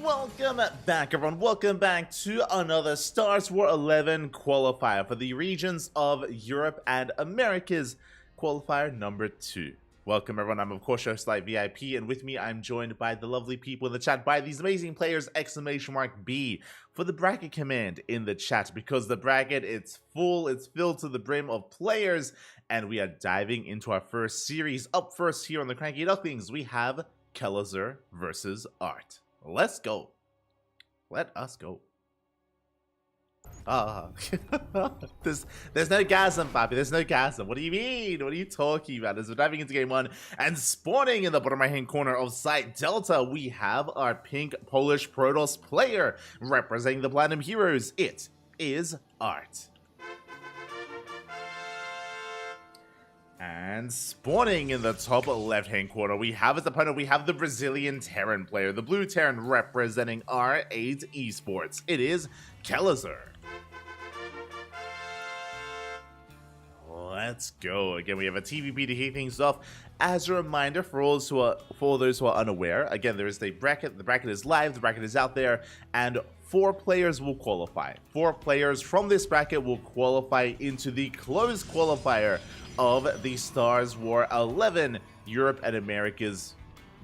Welcome back, everyone. Welcome back to another StarsWar 11 qualifier for the regions of Europe and Americas, qualifier number 2. Welcome, everyone. I'm, of course, your host, Light VIP, and with me, I'm joined by the lovely people in the chat, by these amazing players, !B, for the bracket command in the chat, because the bracket, it's full, it's filled to the brim of players, and we are diving into our first series. Up first here on the CranKy Ducklings, we have Kellezer versus Art. Let's go. Let us go. There's no gasm, Papi. There's no gasm. What do you mean? What are you talking about? As we're diving into game 1 and spawning in the bottom right-hand corner of Site Delta, we have our pink Polish Protoss player representing the Platinum Heroes. It is Art. And spawning in the top left-hand corner, we have as opponent, we have the Brazilian Terran player, the blue Terran representing R8 Esports. It is Kellezer. Let's go. Again, we have a TVP to kick things off. as a reminder for all those who are unaware, again, there is the bracket. The bracket is live, the bracket is out there, and 4 players will qualify. 4 players from this bracket will qualify into the closed qualifier of the StarsWar 11 Europe and Americas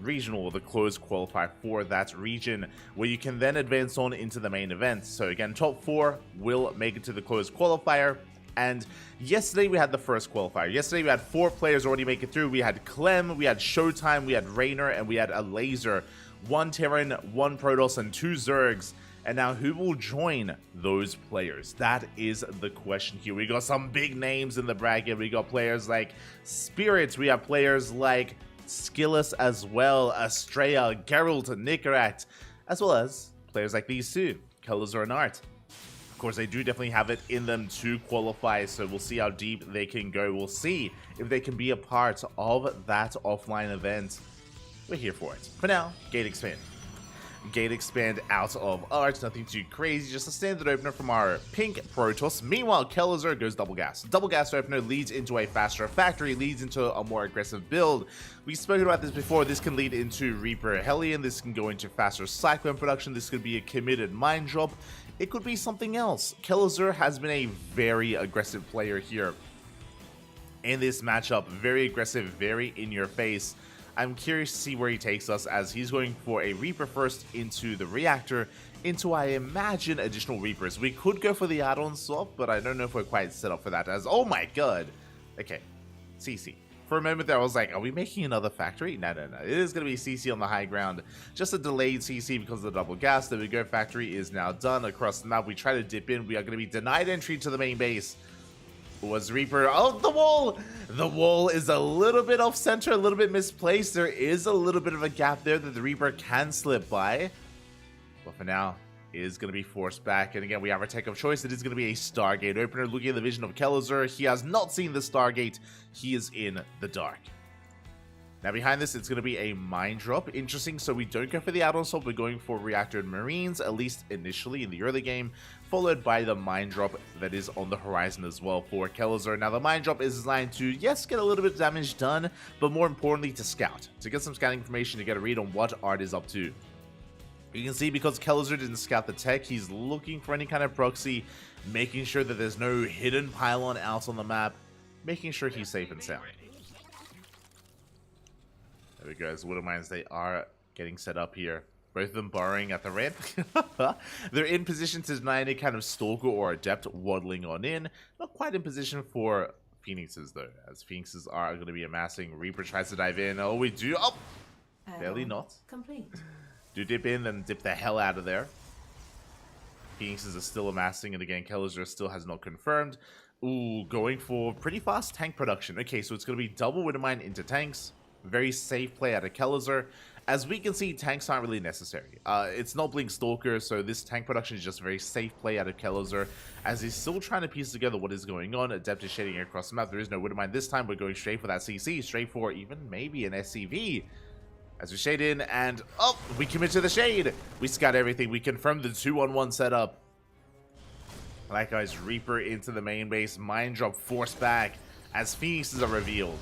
regional, the closed qualifier for that region, where you can then advance on into the main event. So again, top 4 will make it to the closed qualifier. And yesterday we had the first qualifier. Yesterday we had 4 players already make it through. We had Clem, we had Showtime, we had Rainer, and we had a Laser. 1 Terran, 1 Protoss, and 2 Zergs. And now who will join those players? That is the question here. We got some big names in the bracket. We got players like Spirits. We have players like Skillus as well, Astrea, Geralt, Nicarat, as well as players like these two, Kelazor and Art. Of course, they do definitely have it in them to qualify, so we'll see how deep they can go. We'll see if they can be a part of that offline event. We're here for it. For now, Gate Expand. Gate Expand out of Art, nothing too crazy, just a standard opener from our pink Protoss. Meanwhile, Kelazor goes double gas. Double gas opener leads into a faster factory, leads into a more aggressive build. We've spoken about this before. This can lead into Reaper Hellion, this can go into faster Cyclone production, this could be a committed mine drop, it could be something else. Kelazor has been a very aggressive player here in this matchup, very aggressive, very in your face. I'm curious to see where he takes us, as he's going for a Reaper first into the Reactor, into, I imagine, additional Reapers. We could go for the add-on swap, but I don't know if we're quite set up for that, as, oh my god. Okay, CC. For a moment there, I was like, are we making another factory? No. It is going to be CC on the high ground. Just a delayed CC because of the double gas. There we go. Factory is now done across the map. We try to dip in. We are going to be denied entry to the main base. Was Reaper... Oh, the wall! The wall is a little bit off center, a little bit misplaced. There is a little bit of a gap there that the Reaper can slip by. But for now, it is going to be forced back. And again, we have our tech of choice. It is going to be a Stargate opener. Looking at the vision of Kelazor, he has not seen the Stargate. He is in the dark. Now behind this, it's going to be a mine drop. Interesting, so we don't go for the add-on swap. We're going for Reactor and Marines, at least initially in the early game, followed by the mine drop that is on the horizon as well for Kelazor. Now the mine drop is designed to, yes, get a little bit of damage done, but more importantly to scout, to get some scouting information, to get a read on what Art is up to. You can see because Kelazor didn't scout the tech, he's looking for any kind of proxy, making sure that there's no hidden pylon out on the map, making sure he's safe and sound. There we go, as Widow Mines, they are getting set up here. Both of them burrowing at the ramp. They're in position to deny any kind of Stalker or Adept waddling on in. Not quite in position for Phoenixes though, as Phoenixes are going to be amassing. Reaper tries to dive in. Oh, we do. Oh, barely not. Complete. Do dip in, then dip the hell out of there. Phoenixes are still amassing, and again, Kelazor still has not confirmed. Ooh, going for pretty fast tank production. Okay, so it's going to be double Widowmine into tanks. Very safe play out of Kelazor. As we can see, tanks aren't really necessary. It's not Blink Stalker, so this tank production is just a very safe play out of Kelazor, as he's still trying to piece together what is going on. Adept is shading across the map. There is no Widowmine this time. We're going straight for that CC, straight for even maybe an SCV. As we shade in, and oh, we commit to the shade. We scout everything. We confirm the 2-on-1 setup. Likewise, Reaper into the main base. Mine drop forced back as Phoenixes are revealed.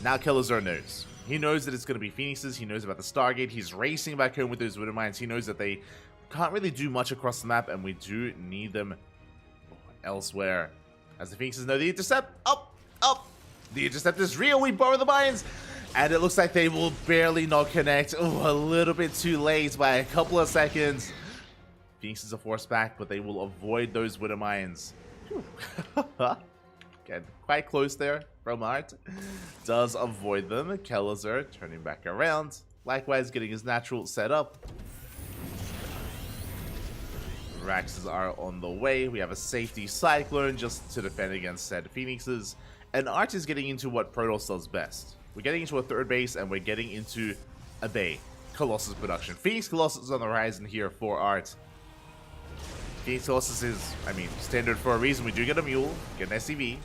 Now Kelazor knows. He knows that it's going to be Phoenixes. He knows about the Stargate. He's racing back home with those Widow Mines. He knows that they can't really do much across the map, and we do need them elsewhere. As the Phoenixes know the intercept. Up, up. The intercept is real. We borrow the mines. And it looks like they will barely not connect. Oh, a little bit too late by a couple of seconds. Phoenixes are forced back, but they will avoid those Widow Mines. Again, quite close there from Art. Does avoid them. Kelazor turning back around. Likewise, getting his natural set up. Raxes are on the way. We have a safety Cyclone just to defend against said Phoenixes. And Art is getting into what Protoss does best. We're getting into a third base, and we're getting into a bay. Colossus production. Phoenix Colossus on the horizon here for Art. Phoenix Colossus is, I mean, standard for a reason. We do get a Mule, get an SCV.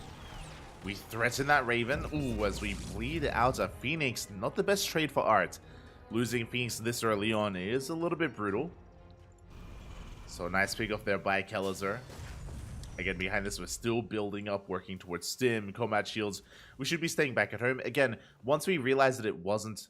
We threaten that Raven. Ooh, as we bleed out a Phoenix. Not the best trade for Art. Losing Phoenix this early on is a little bit brutal. So nice pick off there by Kelazor. Again, behind this, we're still building up, working towards stim, combat shields. We should be staying back at home. Again, once we realized that it wasn't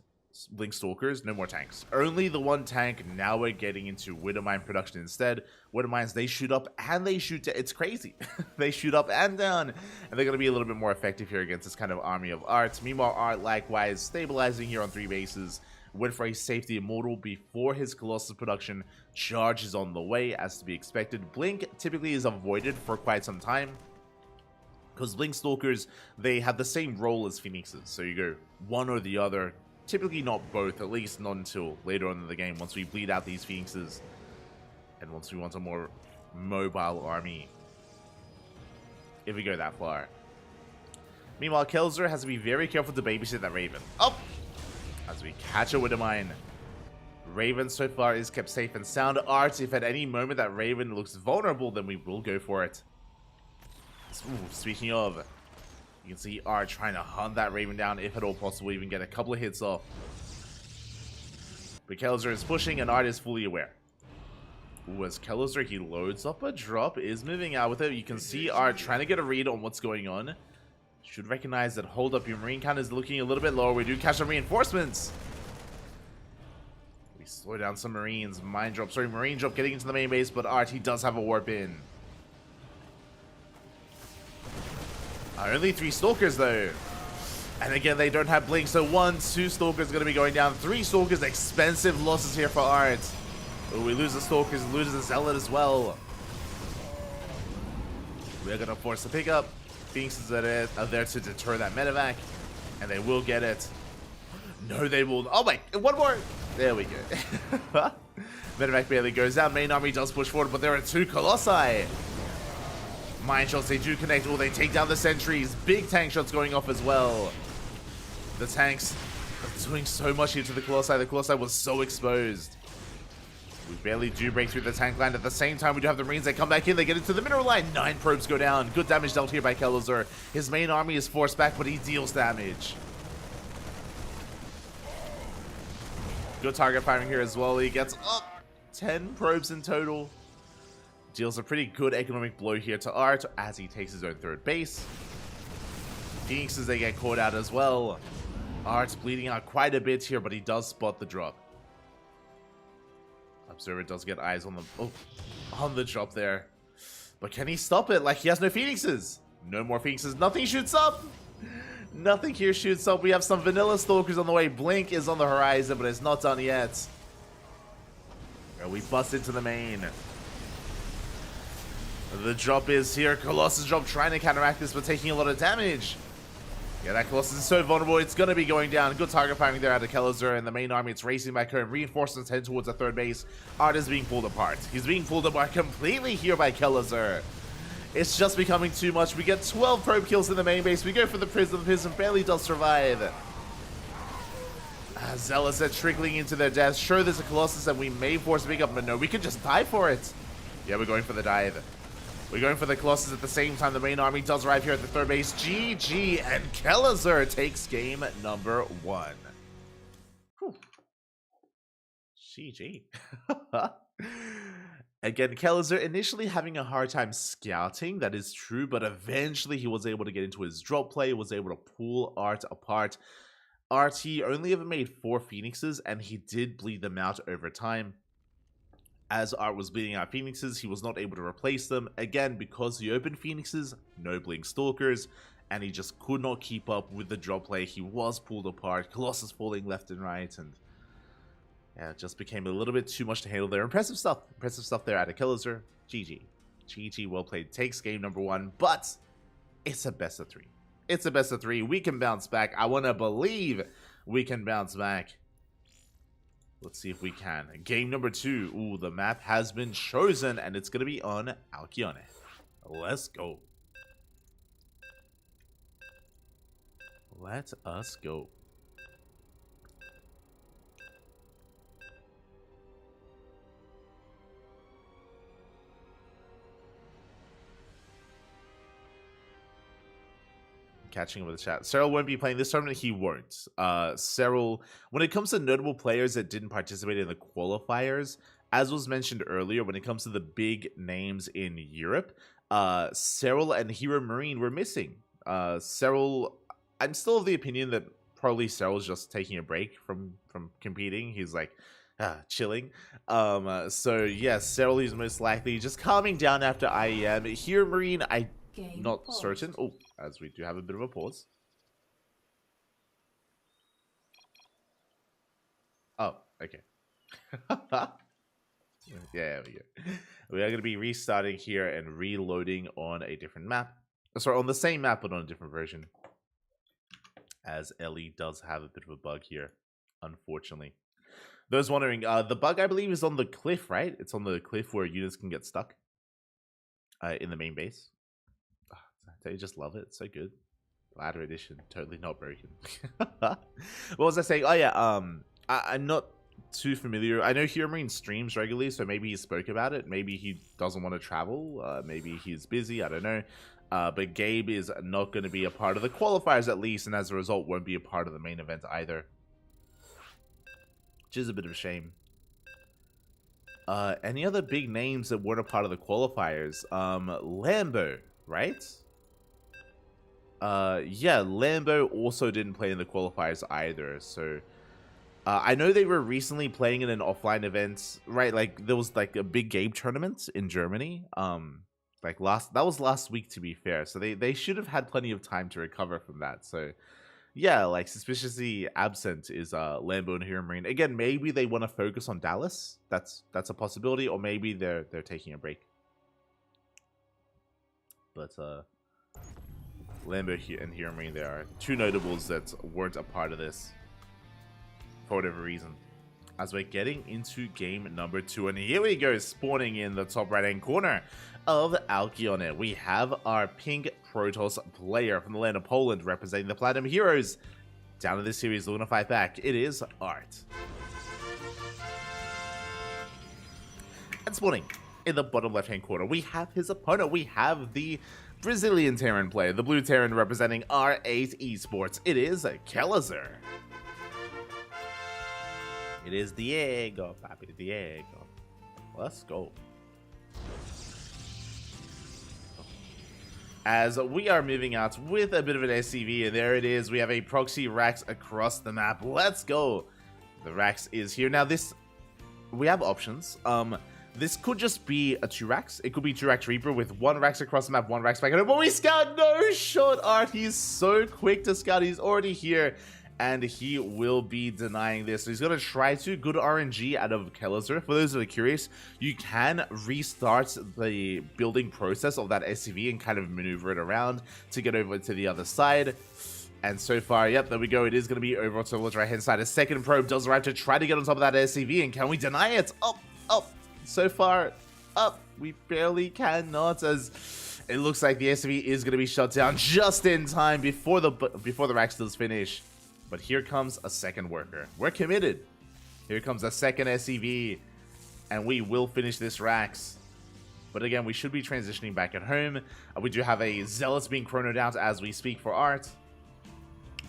Blink Stalkers, no more tanks. Only the one tank. Now we're getting into Widowmine production instead. Widowmines, they shoot up and they shoot down. It's crazy. They shoot up and down. And they're going to be a little bit more effective here against this kind of army of Art. Meanwhile, Art likewise stabilizing here on 3 bases. Went for a safety immortal before his Colossus production. Charge is on the way, as to be expected. Blink typically is avoided for quite some time, because Blink Stalkers, they have the same role as Phoenixes. So you go one or the other. Typically not both, at least not until later on in the game, once we bleed out these Phoenixes. And once we want a more mobile army. If we go that far. Meanwhile, Kelzer has to be very careful to babysit that Raven. Up! As we catch a Widowmine. Raven so far is kept safe and sound. Art, if at any moment that Raven looks vulnerable, then we will go for it. Ooh, speaking of, you can see Art trying to hunt that Raven down, if at all possible, even get a couple of hits off. But Kelzer is pushing and Art is fully aware. Ooh, as Kelzer, he loads up a drop, is moving out with it. You can see Art trying to get a read on what's going on. Should recognize that hold up, your marine count is looking a little bit lower. We do catch some reinforcements. We slow down some marines. Marine drop getting into the main base, but Art, he does have a warp in. Only 3 stalkers though. And again, they don't have blink, so 1, 2 stalkers going to be going down. 3 stalkers, expensive losses here for Art. Ooh, we lose the stalkers, lose the zealot as well. We're going to force the pickup. Phoenixes are there to deter that medevac, and they will get it. No, they will. Oh my, one more. There we go. Medevac barely goes down. Main army does push forward, but there are 2 colossi. Mine shots, they do connect. Oh, they take down the sentries. Big tank shots going off as well. The tanks are doing so much here to the colossi. The colossi was so exposed. We barely do break through the tank line. At the same time, we do have the Marines that come back in. They get into the mineral line. 9 probes go down. Good damage dealt here by Kelzer. His main army is forced back, but he deals damage. Good target firing here as well. He gets up 10 probes in total. Deals a pretty good economic blow here to Art as he takes his own 3rd base. Phoenixes, they get caught out as well. Art's bleeding out quite a bit here, but he does spot the drop. Observer does get eyes on the drop there. But can he stop it? Like, he has no Phoenixes. No more Phoenixes. Nothing shoots up. Nothing here shoots up. We have some vanilla stalkers on the way. Blink is on the horizon, but it's not done yet. And we bust into the main. The drop is here. Colossus drop trying to counteract this, but taking a lot of damage. Yeah, that Colossus is so vulnerable. It's going to be going down. Good target firing there out of Kelzer, and the main army, it's racing back home. Reinforcements head towards the 3rd base. Art is being pulled apart. He's being pulled apart completely here by Kelzer. It's just becoming too much. We get 12 probe kills in the main base. We go for the Prism. The Prism barely does survive. Zealots are trickling into their deaths. Sure, there's a Colossus that we may force a pick up, but no, we can just die for it. Yeah, we're going for the dive. We're going for the Colossus at the same time. The main army does arrive here at the 3rd base. GG, and Kelzer takes game number 1. Whew. GG. Again, Kelzer initially having a hard time scouting, that is true, but eventually he was able to get into his drop play, was able to pull Art apart. RT only ever made 4 Phoenixes, and he did bleed them out over time. As Art was bleeding out Phoenixes, he was not able to replace them. Again, because he opened Phoenixes, no Blink Stalkers, and he just could not keep up with the drop play. He was pulled apart, Colossus falling left and right, and yeah, it just became a little bit too much to handle there. Impressive stuff there out of Kelzer. GG. GG, well played. Takes game number 1, but it's a best of 3. It's a best of 3. We can bounce back. I want to believe we can bounce back. Let's see if we can. Game number 2. Ooh, the map has been chosen, and it's going to be on Alcyone. Let's go. Let us go. Catching up with the chat. Cyril won't be playing this tournament. He won't. Cyril, when it comes to notable players that didn't participate in the qualifiers, as was mentioned earlier, when it comes to the big names in Europe, Cyril and Hero Marine were missing. Cyril, I'm still of the opinion that probably Cyril's just taking a break from competing. He's like chilling. So yeah, Cyril is most likely just calming down after IEM. Hero Marine, I'm not certain. Oh, as we do have a bit of a pause. Oh, okay. Yeah, there we go. We are going to be restarting here and reloading on a different map. Sorry, on the same map, but on a different version. As Ellie does have a bit of a bug here, unfortunately. Those wondering, the bug, I believe, is on the cliff, right? It's on the cliff where units can get stuck in the main base. I just love it. It's so good. Ladder edition, totally not broken. What was I saying? Oh, yeah, I'm not too familiar. I know Hero Marine streams regularly, so maybe he spoke about it. Maybe he doesn't want to travel. Maybe he's busy. I don't know. But Gabe is not going to be a part of the qualifiers at least, and as a result won't be a part of the main event either. Which is a bit of a shame. Any other big names that weren't a part of the qualifiers? Lambo, right? Yeah, Lambo also didn't play in the qualifiers either, so... I know they were recently playing in an offline event, right? Like, there was, like, a big Gabe tournament in Germany. Like, that was last week, to be fair. So they should have had plenty of time to recover from that. So, yeah, like, suspiciously absent is Lambo and Hero Marine. Again, maybe they want to focus on Dallas. That's a possibility. Or maybe they're taking a break. But, Lambo and Hero Marine, there are two notables that weren't a part of this. For whatever reason, as we're getting into game number 2, and here we go, spawning in the top right hand corner of Alkionet, we have our pink Protoss player from the land of Poland representing the Platinum Heroes. Down to this series, looking to fight back, it is Art. And spawning in the bottom left hand corner, we have his opponent. We have the Brazilian Terran player, the blue Terran representing R8 Esports. It is Kellezer. It is Diego, papi, Diego. Let's go. As we are moving out with a bit of an SCV, and there it is. We have a proxy Rax across the map. Let's go. The Rax is here. Now this, we have options. This could just be a 2 Rax. It could be 2 Rax Reaper with 1 Rax across the map, 1 Rax back. But we scout, no shot, Art. He's so quick to scout. He's already here. And he will be denying this. So he's going to try to. Good RNG out of Kellezer. For those that are curious, you can restart the building process of that SCV and kind of maneuver it around to get over to the other side. And so far, yep, there we go. It is going to be over to the right-hand side. A second probe does arrive to try to get on top of that SCV. And can we deny it? Up, up. So far, up. We barely cannot, as it looks like the SCV is going to be shut down just in time before the Rax does finish. But here comes a second worker. We're committed. Here comes a second SCV. And we will finish this Rax. But again, we should be transitioning back at home. We do have a Zealot being chronoed out as we speak for Art.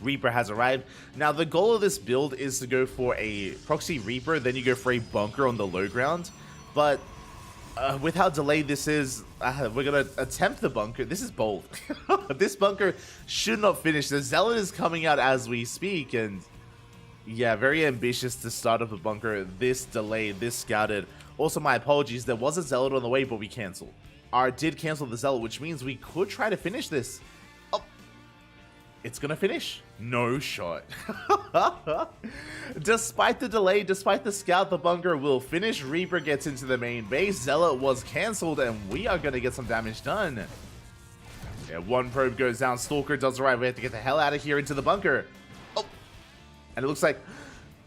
Reaper has arrived. Now, the goal of this build is to go for a proxy Reaper. Then you go for a bunker on the low ground. But with how delayed this is, we're going to attempt the bunker. This is bold. This bunker should not finish. The Zealot is coming out as we speak. And yeah, very ambitious to start up a bunker this delayed, this scouted. Also, my apologies. There was a Zealot on the way, but we canceled. Art did cancel the Zealot, which means we could try to finish this. Oh, it's going to finish. No shot. Despite the delay, despite the scout, the bunker will finish. Reaper gets into the main base. Zealot was cancelled, and we are going to get some damage done. Yeah, 1 probe goes down. Stalker does arrive. We have to get the hell out of here into the bunker. Oh, and it looks like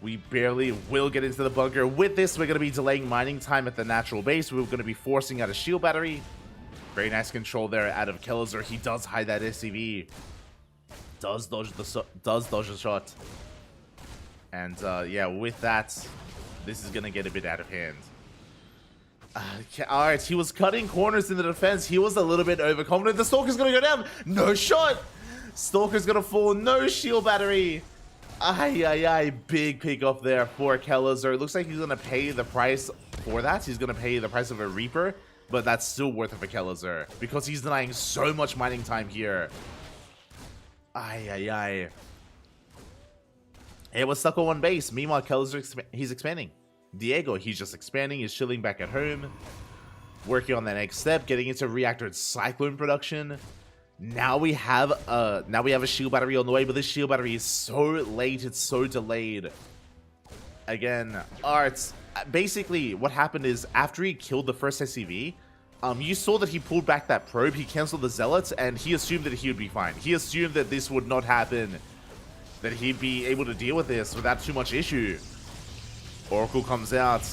we barely will get into the bunker. With this, we're going to be delaying mining time at the natural base. We're going to be forcing out a shield battery. Very nice control there out of Kellezer. He does hide that SCV. Does dodge the shot. And yeah, with that, this is going to get a bit out of hand. Alright, he was cutting corners in the defense. He was a little bit overconfident. The Stalker's going to go down. No shot. Stalker's going to fall. No shield battery. Big pick off there for Kellezer. It looks like he's going to pay the price for that. He's going to pay the price of a Reaper. but that's still worth it for Kelazur because he's denying so much mining time here. Ay. Hey, we're stuck on one base. Meanwhile, Kelazur, he's expanding. Diego, he's just expanding. He's chilling back at home. Working on the next step, getting into reactor and cyclone production. Now we have a shield battery on the way, but this shield battery is so late, it's so delayed. Again, Arts, basically what happened is after he killed the first SCV, you saw that he pulled back that probe, he canceled the zealots, and he assumed that he would be fine. He assumed that this would not happen, that he'd be able to deal with this without too much issue. Oracle comes out,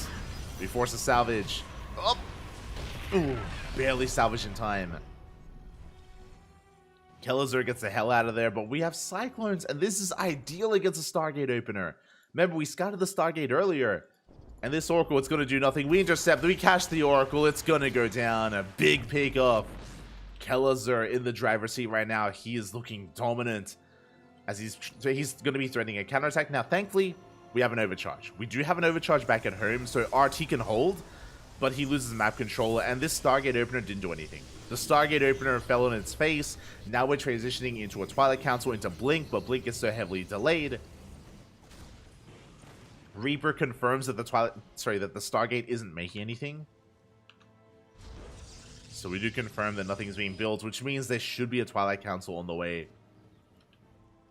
we force a salvage. Oh. Ooh, barely salvage in time. Kelazur gets the hell out of there, but we have Cyclones, and this is ideal against a Stargate opener. Remember, we scouted the Stargate earlier, and this Oracle, it's going to do nothing. We intercept, we catch the Oracle, it's going to go down. A big pick up. Kelazur in the driver's seat right now. He is looking dominant, as he's going to be threatening a counterattack. Now, thankfully, we have an overcharge. We do have an overcharge back at home, so RT can hold, but he loses map control, and this Stargate opener didn't do anything. The Stargate opener fell on its face. Now we're transitioning into a Twilight Council into Blink, but Blink is so heavily delayed. Reaper confirms that the Stargate isn't making anything. So we do confirm that nothing is being built, which means there should be a Twilight Council on the way.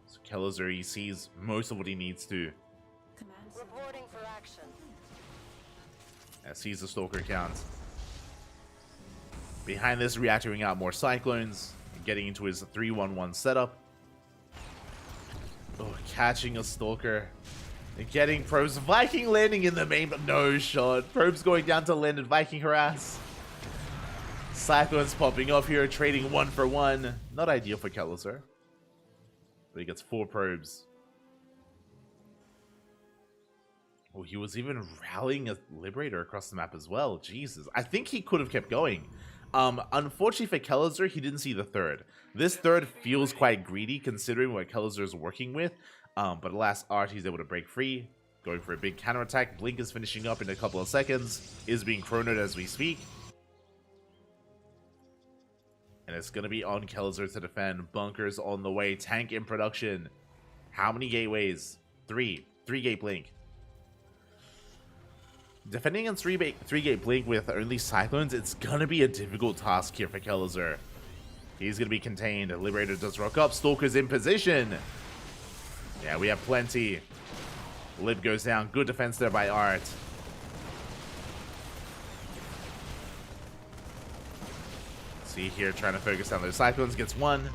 So Kelazur, he sees most of what he needs to. Reporting for action. Sees the Stalker count. Behind this, reactoring out more Cyclones, getting into his 3-1-1 setup. Oh, catching a Stalker. And getting probes. Viking landing in the main, but no shot. Probes going down to land and Viking harass. Cyclones popping off here, trading 1 for 1. Not ideal for Kelazur. But he gets 4 probes. Oh, he was even rallying a Liberator across the map as well. Jesus. I think he could have kept going. Unfortunately for Kelazur, he didn't see the third. This third feels quite greedy considering what Kelazur is working with. But alas, Art, he's able to break free. Going for a big counterattack. Blink is finishing up in a couple of seconds. Is being chronoed as we speak. And it's going to be on Kelazur to defend. Bunkers on the way. Tank in production. How many gateways? 3. 3-gate Blink. Defending on 3-gate Blink with only Cyclones, it's going to be a difficult task here for Kelazur. He's going to be contained. Liberator does rock up. Stalker's in position. Yeah, we have plenty. Lib goes down. Good defense there by Art. See here, trying to focus down those Cyclones. Gets 1.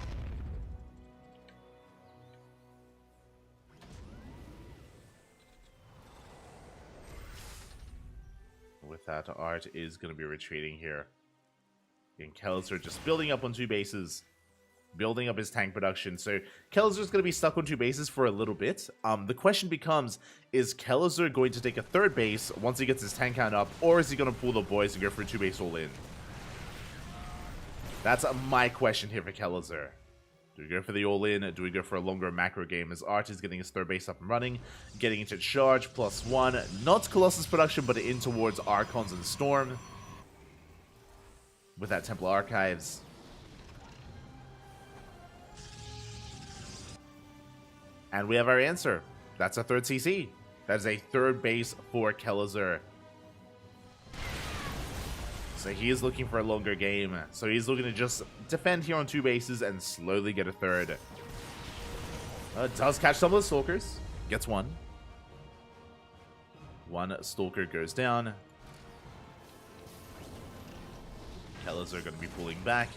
With that, Art is going to be retreating here. And Kelazur just building up on 2 bases. Building up his tank production. So Kelazur's going to be stuck on 2 bases for a little bit. The question becomes, is Kelazur going to take a 3rd base once he gets his tank count up? Or is he going to pull the boys and go for a 2-base all-in? That's my question here for Kelazur. Do we go for the all-in? Do we go for a longer macro game as Art is getting his 3rd base up and running? Getting into charge, +1. Not Colossus production, but in towards Archons and Storm. With that Templar Archives. And we have our answer. That's a 3rd CC. That is a 3rd base for Kelazur. So he is looking for a longer game. So he's looking to just defend here on 2 bases and slowly get a 3rd. Does catch some of the Stalkers. Gets 1. 1 Stalker goes down. Kelazur going to be pulling back.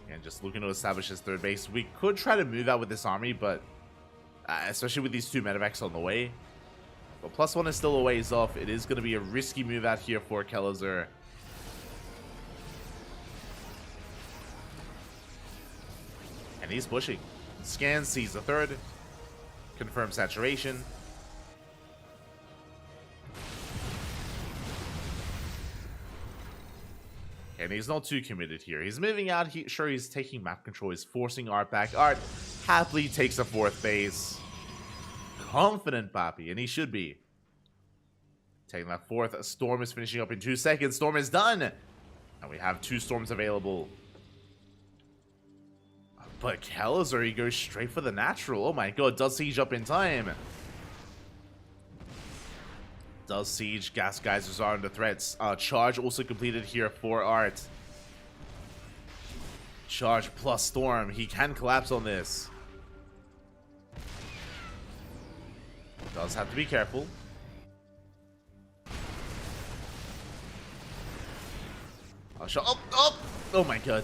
And just looking to establish his 3rd base. We could try to move out with this army, but especially with these 2 medevacs on the way. But +1 is still a ways off. It is going to be a risky move out here for Kelazur. And he's pushing. Scans, sees the 3rd. Confirms saturation. And he's not too committed here. He's moving out. Sure, he's taking map control. He's forcing Art back. Art happily takes a 4th base. Confident Papi, and he should be. Taking that fourth. Storm is finishing up in 2 seconds. Storm is done. And we have 2 storms available. But Kelliser, he goes straight for the natural. Oh my god, does siege up in time. Does siege. Gas geysers are under threats. Charge also completed here for Art. Charge plus storm. He can collapse on this. Does have to be careful. Oh my god.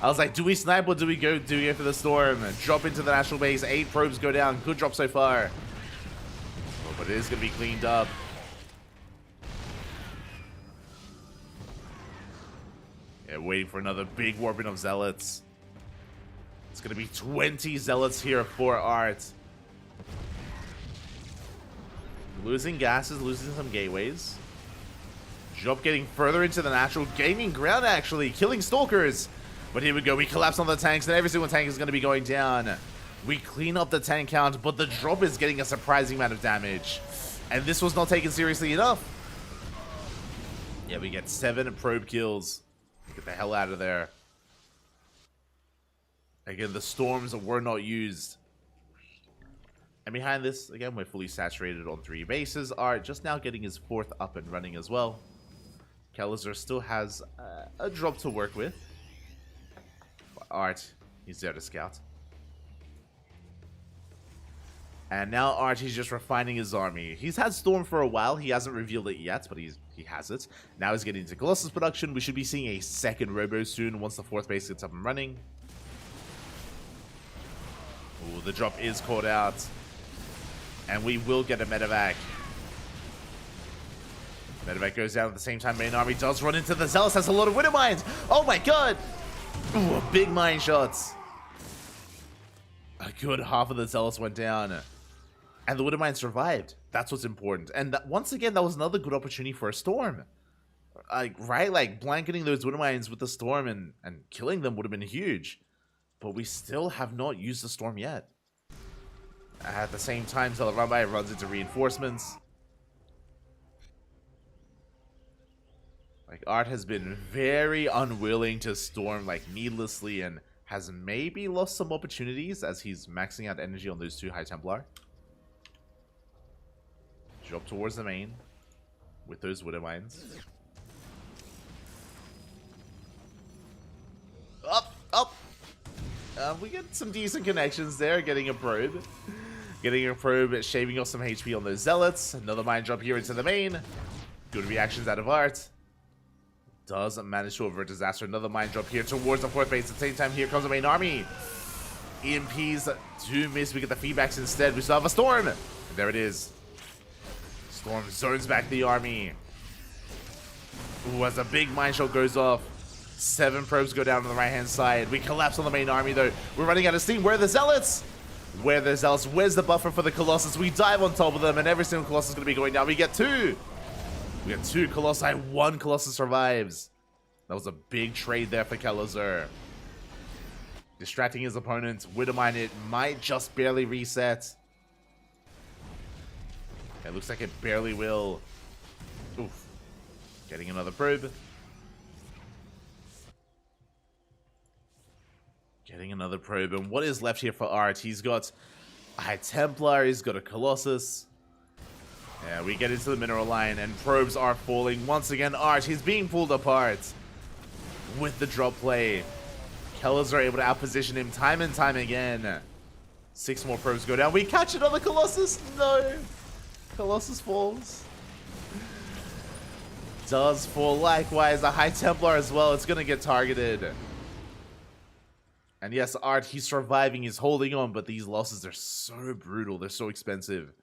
I was like, do we snipe or do we go for the storm? Drop into the national base. 8 probes go down. Good drop so far. Oh, but it is going to be cleaned up. Yeah, waiting for another big warping of zealots. It's going to be 20 zealots here for Art. Losing gases, losing some gateways. Drop getting further into the natural, gaining ground actually, killing stalkers. But here we go, we collapse on the tanks and every single tank is going to be going down. We clean up the tank count, but the drop is getting a surprising amount of damage. And this was not taken seriously enough. Yeah, we get 7 probe kills. Get the hell out of there. Again, the storms were not used. And behind this, again, we're fully saturated on 3 bases. Art just now getting his 4th up and running as well. Kelliser still has a drop to work with. But Art, he's there to scout. And now Art, he's just refining his army. He's had Storm for a while. He hasn't revealed it yet, but he has it. Now he's getting into Colossus production. We should be seeing a 2nd Robo soon once the 4th base gets up and running. Ooh, the drop is caught out. And we will get a medevac. Medevac goes down at the same time. Main army does run into the Zealous. Has a lot of Widow Mines. Oh my god. Ooh, big mine shots. A good half of the Zealous went down. And the Widow Mine survived. That's what's important. And once again, that was another good opportunity for a Storm. Right? Like, blanketing those Widow Mines with the Storm and killing them would have been huge. But we still have not used the Storm yet. At the same time, Telerambai runs into reinforcements. Like, Art has been very unwilling to Storm, like, needlessly, and has maybe lost some opportunities as he's maxing out energy on those 2 High Templar. Drop towards the main with those Widow Mines. Up! We get some decent connections there, getting a probe. Getting a probe, shaving off some HP on those Zealots. Another mine drop here into the main. Good reactions out of Art. Does manage to avert disaster. Another mine drop here towards the 4th base. At the same time, here comes the main army. EMPs do miss. We get the feedbacks instead. We still have a Storm. And there it is. Storm zones back the army. Ooh, as a big mine shot goes off. 7 probes go down on the right-hand side. We collapse on the main army, though. We're running out of steam. Where are the Zealots? Where are the Zealots? Where's the buffer for the Colossus? We dive on top of them, and every single Colossus is going to be going down. We get 2. We get 2 Colossi. 1 Colossus survives. That was a big trade there for Kelliser. Distracting his opponent. Widowmine, it might just barely reset. It looks like it barely will. Oof. Getting another probe. Getting another probe. And what is left here for Art? He's got a High Templar. He's got a Colossus. Yeah, we get into the mineral line and probes are falling. Once again, Art, he's being pulled apart with the drop play. Kelliser are able to outposition him time and time again. 6 more probes go down. We catch another Colossus. No. Colossus falls. Does fall likewise. A High Templar as well. It's going to get targeted. And yes, Art, he's surviving. He's holding on. But these losses are so brutal. They're so expensive.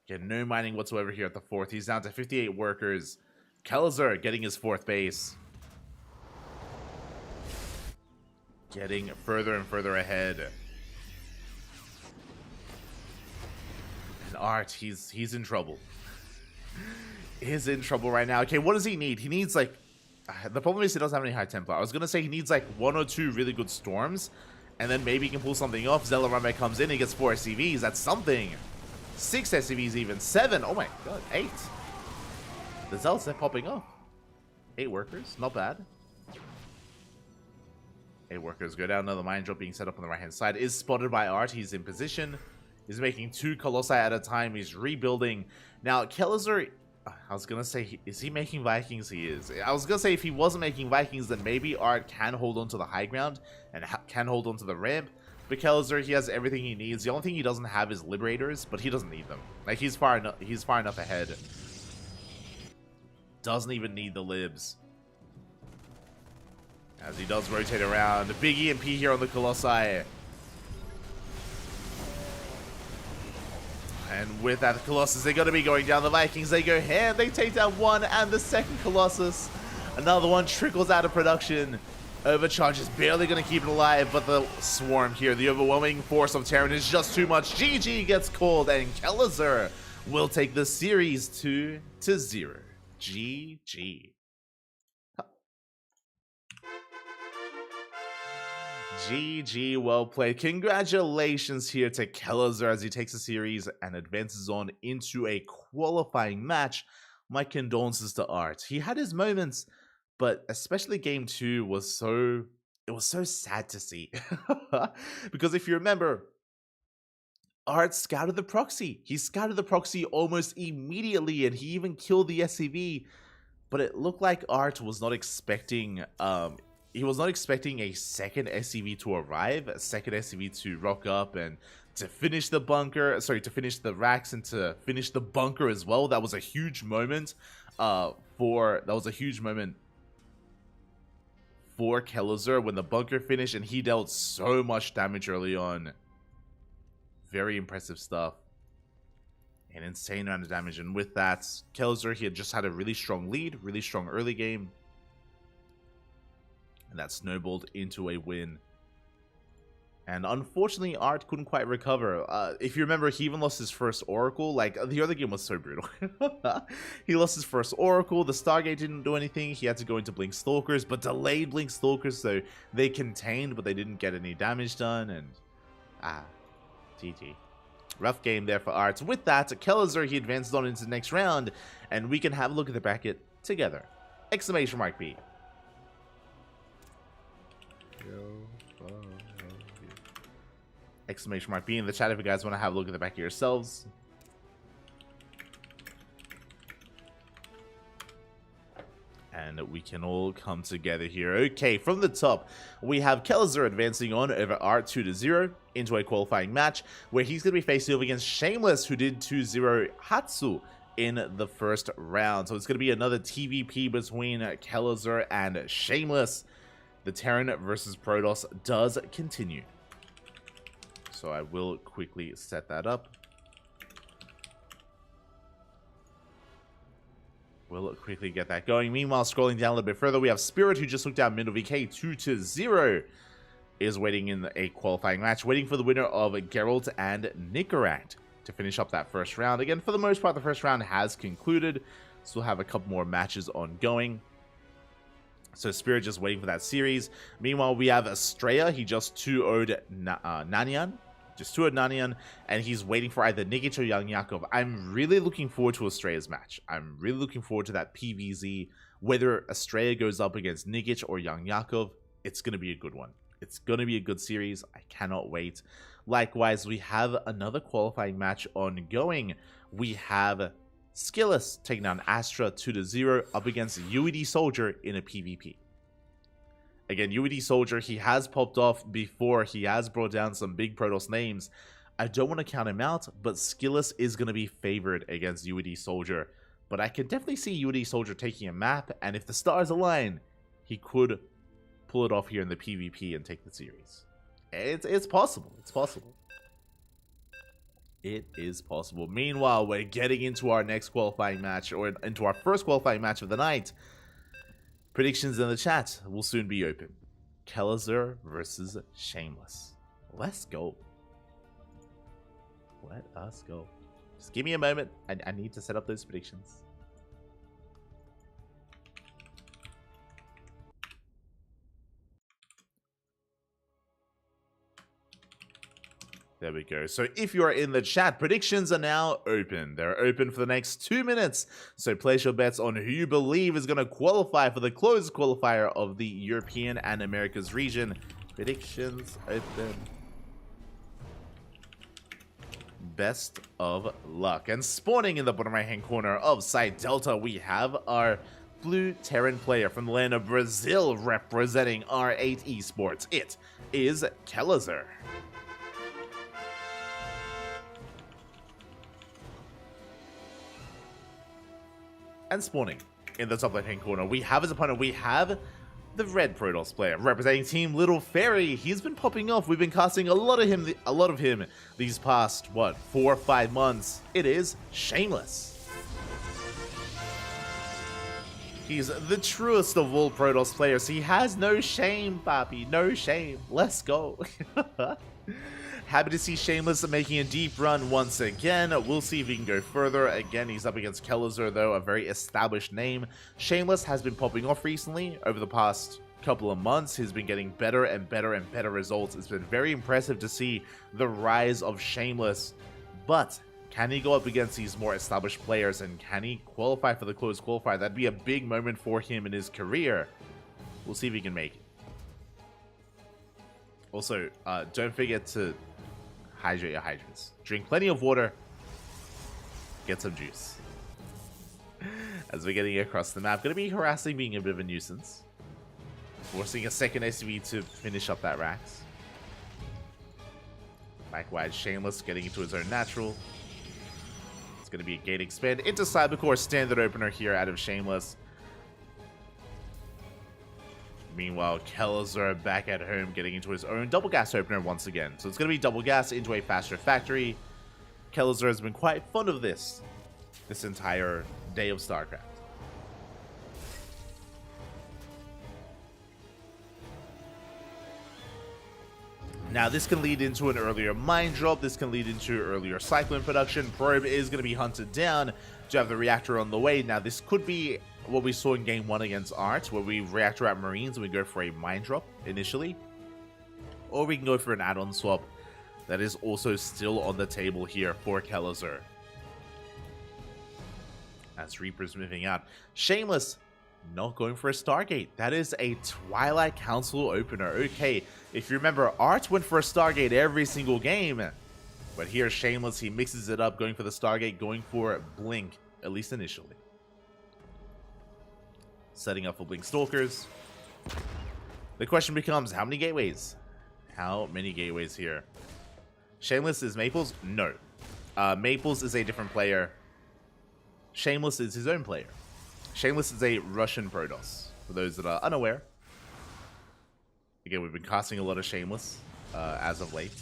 Get no mining whatsoever here at the 4th. He's down to 58 workers. Kelliser getting his 4th base. Getting further and further ahead. And Art, he's in trouble. He's in trouble right now. Okay, what does he need? He needs, like... The problem is he doesn't have any High Templar. I was going to say he needs, like, 1 or 2 really good Storms. And then maybe he can pull something off. Zelarambe comes in, he gets 4 SCVs. That's something. 6 SCVs even. 7. Oh my god. 8. The Zealots are popping off. 8 workers. Not bad. 8 workers go down. Another mine drop being set up on the right hand side. Is spotted by Art. He's in position. He's making 2 Colossi at a time. He's rebuilding. Now, Kelazur, I was going to say, is he making Vikings? He is. I was going to say if he wasn't making Vikings, then maybe Art can hold on to the high ground and can hold on to the ramp. But Kelazur, he has everything he needs. The only thing he doesn't have is Liberators, but he doesn't need them. Like, he's far enough ahead. Doesn't even need the Libs. As he does rotate around. Big EMP here on the Colossi. And with that Colossus, they're going to be going down. The Vikings, they go ham. They take down 1 and the second Colossus. Another one trickles out of production. Overcharge is barely going to keep it alive, but the swarm here, the overwhelming force of Terran is just too much. GG gets called, and Kelazur will take the series 2-0. GG. GG, well played. Congratulations here to Kelazur as he takes the series and advances on into a qualifying match. My condolences to Art. He had his moments, but especially game 2 was so sad to see. Because if you remember, Art scouted the proxy. He scouted the proxy almost immediately, and he even killed the SCV. But it looked like Art was not expecting he was not expecting a second SCV to arrive, a second SCV to rock up and to finish the bunker, sorry, to finish the racks and to finish the bunker as well. That was a huge moment for Kelazur when the bunker finished, and he dealt so much damage early on. Very impressive stuff. An insane amount of damage, and with that, Kelazur, he had just had a really strong lead, really strong early game. And that snowballed into a win. And unfortunately, Art couldn't quite recover. If you remember, he even lost his first Oracle. Like, the other game was so brutal. He lost his first Oracle. The Stargate didn't do anything. He had to go into Blink Stalkers, but delayed Blink Stalkers, so they contained, but they didn't get any damage done. And, GG. Rough game there for Art. With that, Kelazur, he advances on into the next round, and we can have a look at the bracket together. Exclamation mark B. Exclamation mark B in the chat if you guys want to have a look at the back of yourselves. And we can all come together here. Okay, from the top, we have Kelazur advancing on over Art 2-0 into a qualifying match where he's going to be facing off against Shameless, who did 2-0 Hatsu in the first round. So it's going to be another TVP between Kelazur and Shameless. The Terran versus Protoss does continue. So I will quickly set that up. We'll quickly get that going. Meanwhile, scrolling down a little bit further, we have Spirit, who just looked down middle VK 2-0. Is waiting in a qualifying match, waiting for the winner of Geralt and Nicorant to finish up that first round. Again, for the most part, the first round has concluded. So we'll have a couple more matches ongoing. So Spirit just waiting for that series. Meanwhile, we have Estrella. He just 2-0'd Nanian. Just 2-0'd Nanian. And he's waiting for either Nikic or Young Yakov. I'm really looking forward to Estrella's match. I'm really looking forward to that PVZ. Whether Estrella goes up against Nikic or Young Yakov, it's going to be a good one. It's going to be a good series. I cannot wait. Likewise, we have another qualifying match ongoing. We have Skillus taking down Astra 2-0 up against UED Soldier in a PvP. Again, UED Soldier, he has popped off before. He has brought down some big Protoss names. I don't want to count him out, but Skillus is going to be favored against UED Soldier. But I can definitely see UED Soldier taking a map, and if the stars align, he could pull it off here in the PvP and take the series. It's possible. It's possible. It is possible. Meanwhile, we're getting into our next qualifying match, or into our first qualifying match of the night. Predictions in the chat will soon be open. Kelazur versus Shameless. Let's go. Let us go. Just give me a moment. I need to set up those predictions. There we go. So if you are in the chat, predictions are now open. They're open for the next 2 minutes. So place your bets on who you believe is going to qualify for the closed qualifier of the European and Americas region. Predictions open. Best of luck. And spawning in the bottom right hand corner of side Delta, we have our blue Terran player from the land of Brazil representing R8 Esports. It is Kellezer. And spawning in the top left hand corner, we have as opponent, we have the red Protoss player representing Team Little Fairy. He's been popping off. We've been casting a lot of him these past, what, 4 or 5 months. It is Shameless. He's the truest of all Protoss players. He has no shame, papi, no shame. Let's go. Happy to see Shameless making a deep run once again. We'll see if he can go further. Again, he's up against Kellezer, though, a very established name. Shameless has been popping off recently. Over the past couple of months, he's been getting better and better and better results. It's been very impressive to see the rise of Shameless. But can he go up against these more established players, and can he qualify for the closed qualifier? That'd be a big moment for him in his career. We'll see if he can make it. Also, don't forget to hydrate your hydrants. Drink plenty of water. Get some juice. As we're getting across the map, going to be harassing, being a bit of a nuisance. Forcing a second SCB to finish up that Rax. Likewise, Shameless getting into his own natural. It's going to be a gate expand into Cybercore, standard opener here out of Shameless. Meanwhile, Kellezer back at home getting into his own double gas opener once again. So it's going to be double gas into a faster factory. Kellezer has been quite fond of this entire day of StarCraft. Now, this can lead into an earlier mine drop. This can lead into earlier Cyclone production. Probe is going to be hunted down to have the reactor on the way. Now, this could be what we saw in Game 1 against Art, where we reactor out Marines and we go for a mine drop initially. Or we can go for an add-on swap. That is also still on the table here for Kellezer. As Reaper's moving out. Shameless not going for a Stargate. That is a Twilight Council opener. Okay, if you remember, Art went for a Stargate every single game. But here, Shameless, he mixes it up, going for the Stargate, going for Blink, at least initially. Setting up for Blink Stalkers. The question becomes, how many gateways? How many gateways here? Shameless is Maples? No. Maples is a different player. Shameless is his own player. Shameless is a Russian Protoss, for those that are unaware. Again, we've been casting a lot of Shameless as of late.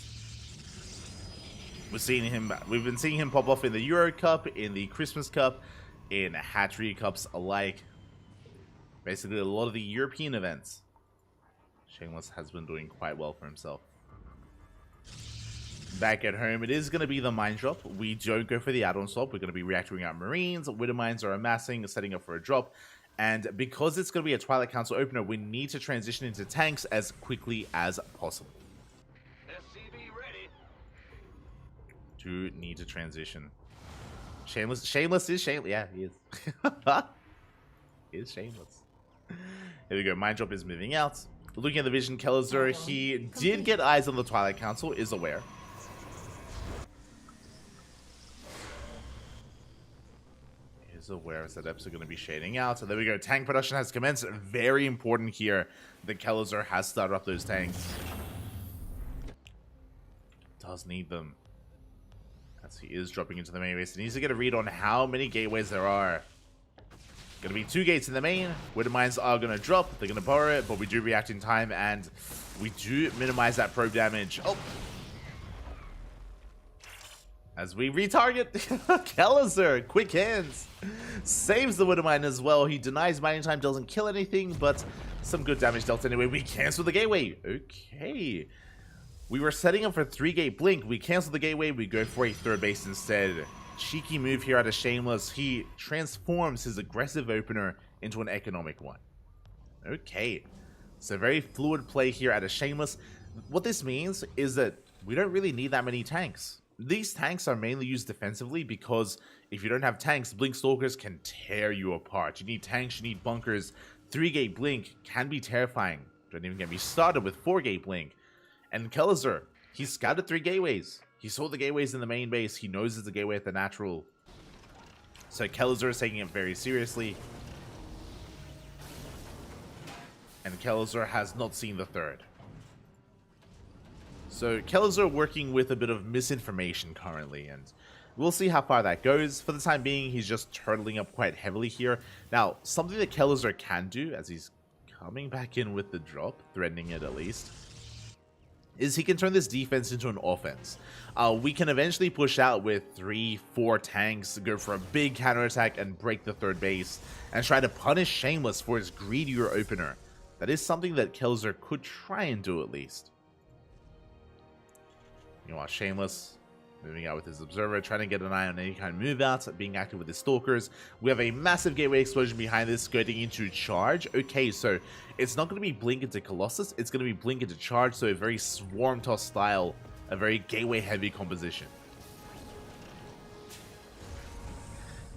We've been seeing him pop off in the Euro Cup, in the Christmas Cup, in Hatchery Cups alike. Basically, a lot of the European events. Shameless has been doing quite well for himself. Back at home, it is going to be the mine drop. We don't go for the add-on swap. We're going to be reactoring out Marines. Widow mines are amassing, setting up for a drop. And because it's going to be a Twilight Council opener, we need to transition into tanks as quickly as possible. SCB ready. Do need to transition. Shameless is Shameless. Yeah, he is. He is Shameless. Here we go. Mine drop is moving out. Looking at the vision, Kellezer, he did get eyes on the Twilight Council, is aware. Is aware as the depths are going to be shading out. So there we go. Tank production has commenced. Very important here that Kellezer has started up those tanks. Does need them. As he is dropping into the main base. He needs to get a read on how many gateways there are. Going to be 2 gates in the main. Widow mines are going to drop. They're going to borrow it, but we do react in time, and we do minimize that probe damage. Oh! As we retarget, Kellezer, quick hands, saves the Widow mine as well. He denies mining time, doesn't kill anything, but some good damage dealt anyway. We cancel the gateway. Okay. We were setting up for 3-gate blink. We cancel the gateway. We go for a 3rd base instead. Cheeky move here out of Shameless. He transforms his aggressive opener into an economic one. Okay. So very fluid play here out of Shameless. What this means is that we don't really need that many tanks. These tanks are mainly used defensively because if you don't have tanks, Blink Stalkers can tear you apart. You need tanks, you need bunkers. 3-gate Blink can be terrifying. Don't even get me started with 4-gate Blink. And Kelazur, he scouted 3 gateways. He saw the gateways in the main base. He knows it's a gateway at the natural. So Kelazur is taking it very seriously. And Kelazur has not seen the 3rd. So Kelazur working with a bit of misinformation currently, and we'll see how far that goes. For the time being, he's just turtling up quite heavily here. Now, something that Kelazur can do, as he's coming back in with the drop, threatening it at least, is he can turn this defense into an offense. We can eventually push out with 3-4 tanks, go for a big counterattack and break the 3rd base, and try to punish Shameless for his greedier opener. That is something that Kelazur could try and do at least. You know what, Shameless moving out with his Observer, trying to get an eye on any kind of move out, being active with his Stalkers. We have a massive gateway explosion behind this, going into charge. Okay, so it's not going to be Blink into Colossus, it's going to be Blink into charge, so a very Swarm Toss style, a very gateway heavy composition.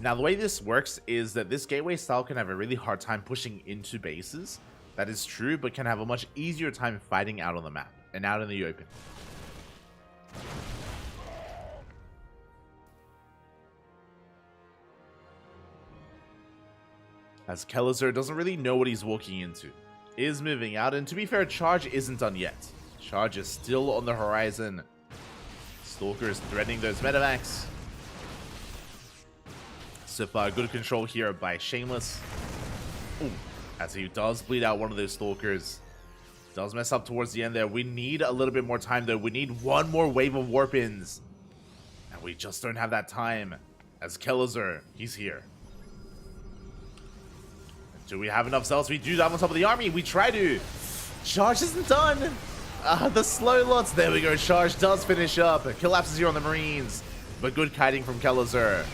Now, the way this works is that this gateway style can have a really hard time pushing into bases. That is true, but can have a much easier time fighting out on the map and out in the open. As Kelazur doesn't really know what he's walking into. Is moving out, and to be fair, Charge isn't done yet. Charge is still on the horizon. Stalker is threatening those medevacs. So far, good control here by Shameless. Ooh, as he does bleed out one of those Stalkers. Does mess up towards the end there. We need a little bit more time though. We need one more wave of warp-ins. And we just don't have that time. As Kelazur, he's here. Do we have enough cells? We do have on top of the army. We try to. Charge isn't done. The slow lots. There we go. Charge does finish up. Collapses here on the Marines. But good kiting from Kelazur.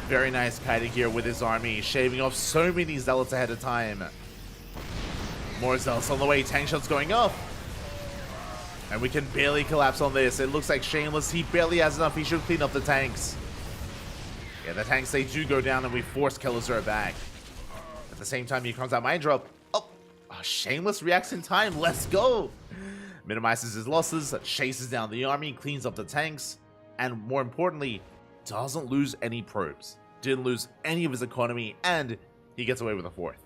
Very nice kiting here with his army. Shaving off so many zealots ahead of time. More zealots on the way. Tank shots going up. And we can barely collapse on this. It looks like Shameless, he barely has enough. He should clean up the tanks. Yeah, the tanks, they do go down, and we force Kelazur back. At the same time, he comes out Mind Drop. Oh, Shameless reacts in time. Let's go. Minimizes his losses, chases down the army, cleans up the tanks, and more importantly, doesn't lose any probes. Didn't lose any of his economy, and he gets away with a 4th.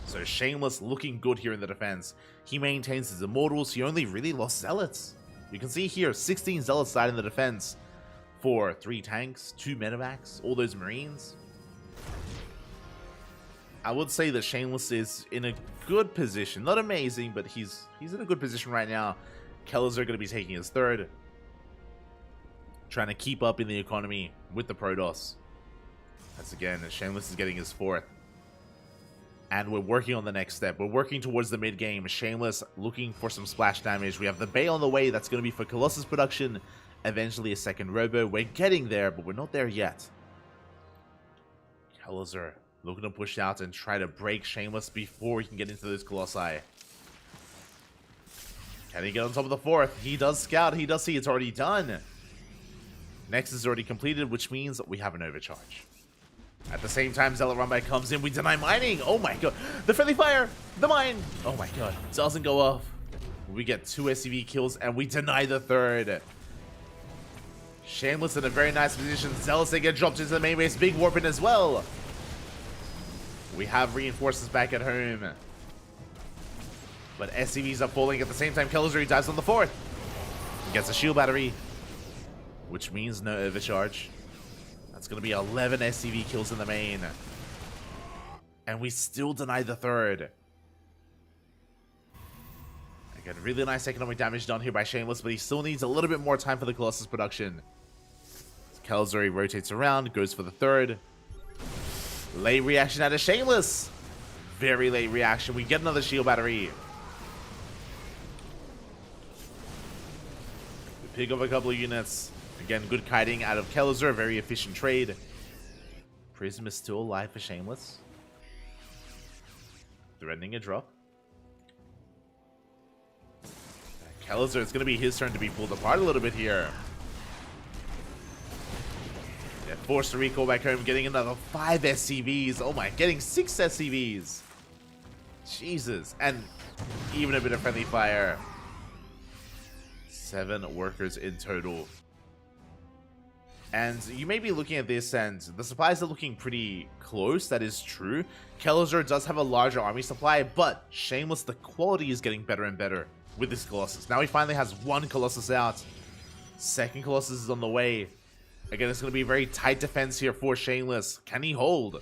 So Shameless looking good here in the defense. He maintains his immortals. He only really lost zealots. You can see here, 16 zealots died in the defense for 3 tanks, 2 medevacs, all those Marines. I would say that Shameless is in a good position. Not amazing, but he's in a good position right now. Kelazur going to be taking his 3rd. Trying to keep up in the economy with the Protoss. As again, Shameless is getting his 4th. And we're working on the next step. We're working towards the mid-game. Shameless looking for some splash damage. We have the Bay on the way. That's going to be for Colossus production. Eventually a 2nd Robo. We're getting there, but we're not there yet. Kelazur looking to push out and try to break Shameless before he can get into those Colossi. Can he get on top of the 4th? He does scout. He does see it's already done. Next is already completed, which means we have an overcharge. At the same time, Zealot Runby comes in. We deny mining. Oh my god. The friendly fire. The mine. Oh my god. Doesn't go off. We get 2 SCV kills and we deny the 3rd. Shameless in a very nice position. Zealots, they get dropped into the main base. Big warp in as well. We have reinforcements back at home. But SCVs are falling at the same time. Kelazur dives on the 4th. Gets a shield battery. Which means no overcharge. That's going to be 11 SCV kills in the main. And we still deny the 3rd. Again, really nice economic damage done here by Shameless, but he still needs a little bit more time for the Colossus production. Kelazur rotates around, goes for the 3rd. Late reaction out of Shameless. Very late reaction. We get another shield battery. We pick up a couple of units. Again, good kiting out of Kelazur. Very efficient trade. Prism is still alive for Shameless. Threatening a drop. Kellizer, it's going to be his turn to be pulled apart a little bit here. Yeah, forced to recall back home, getting another 5 SCVs. Oh my, getting 6 SCVs. Jesus. And even a bit of friendly fire. 7 workers in total. And you may be looking at this and the supplies are looking pretty close, that is true. Kellizer does have a larger army supply, but Shameless, the quality is getting better and better with this Colossus. Now he finally has 1 Colossus out. 2nd Colossus is on the way. Again, it's going to be a very tight defense here for Shameless. Can he hold?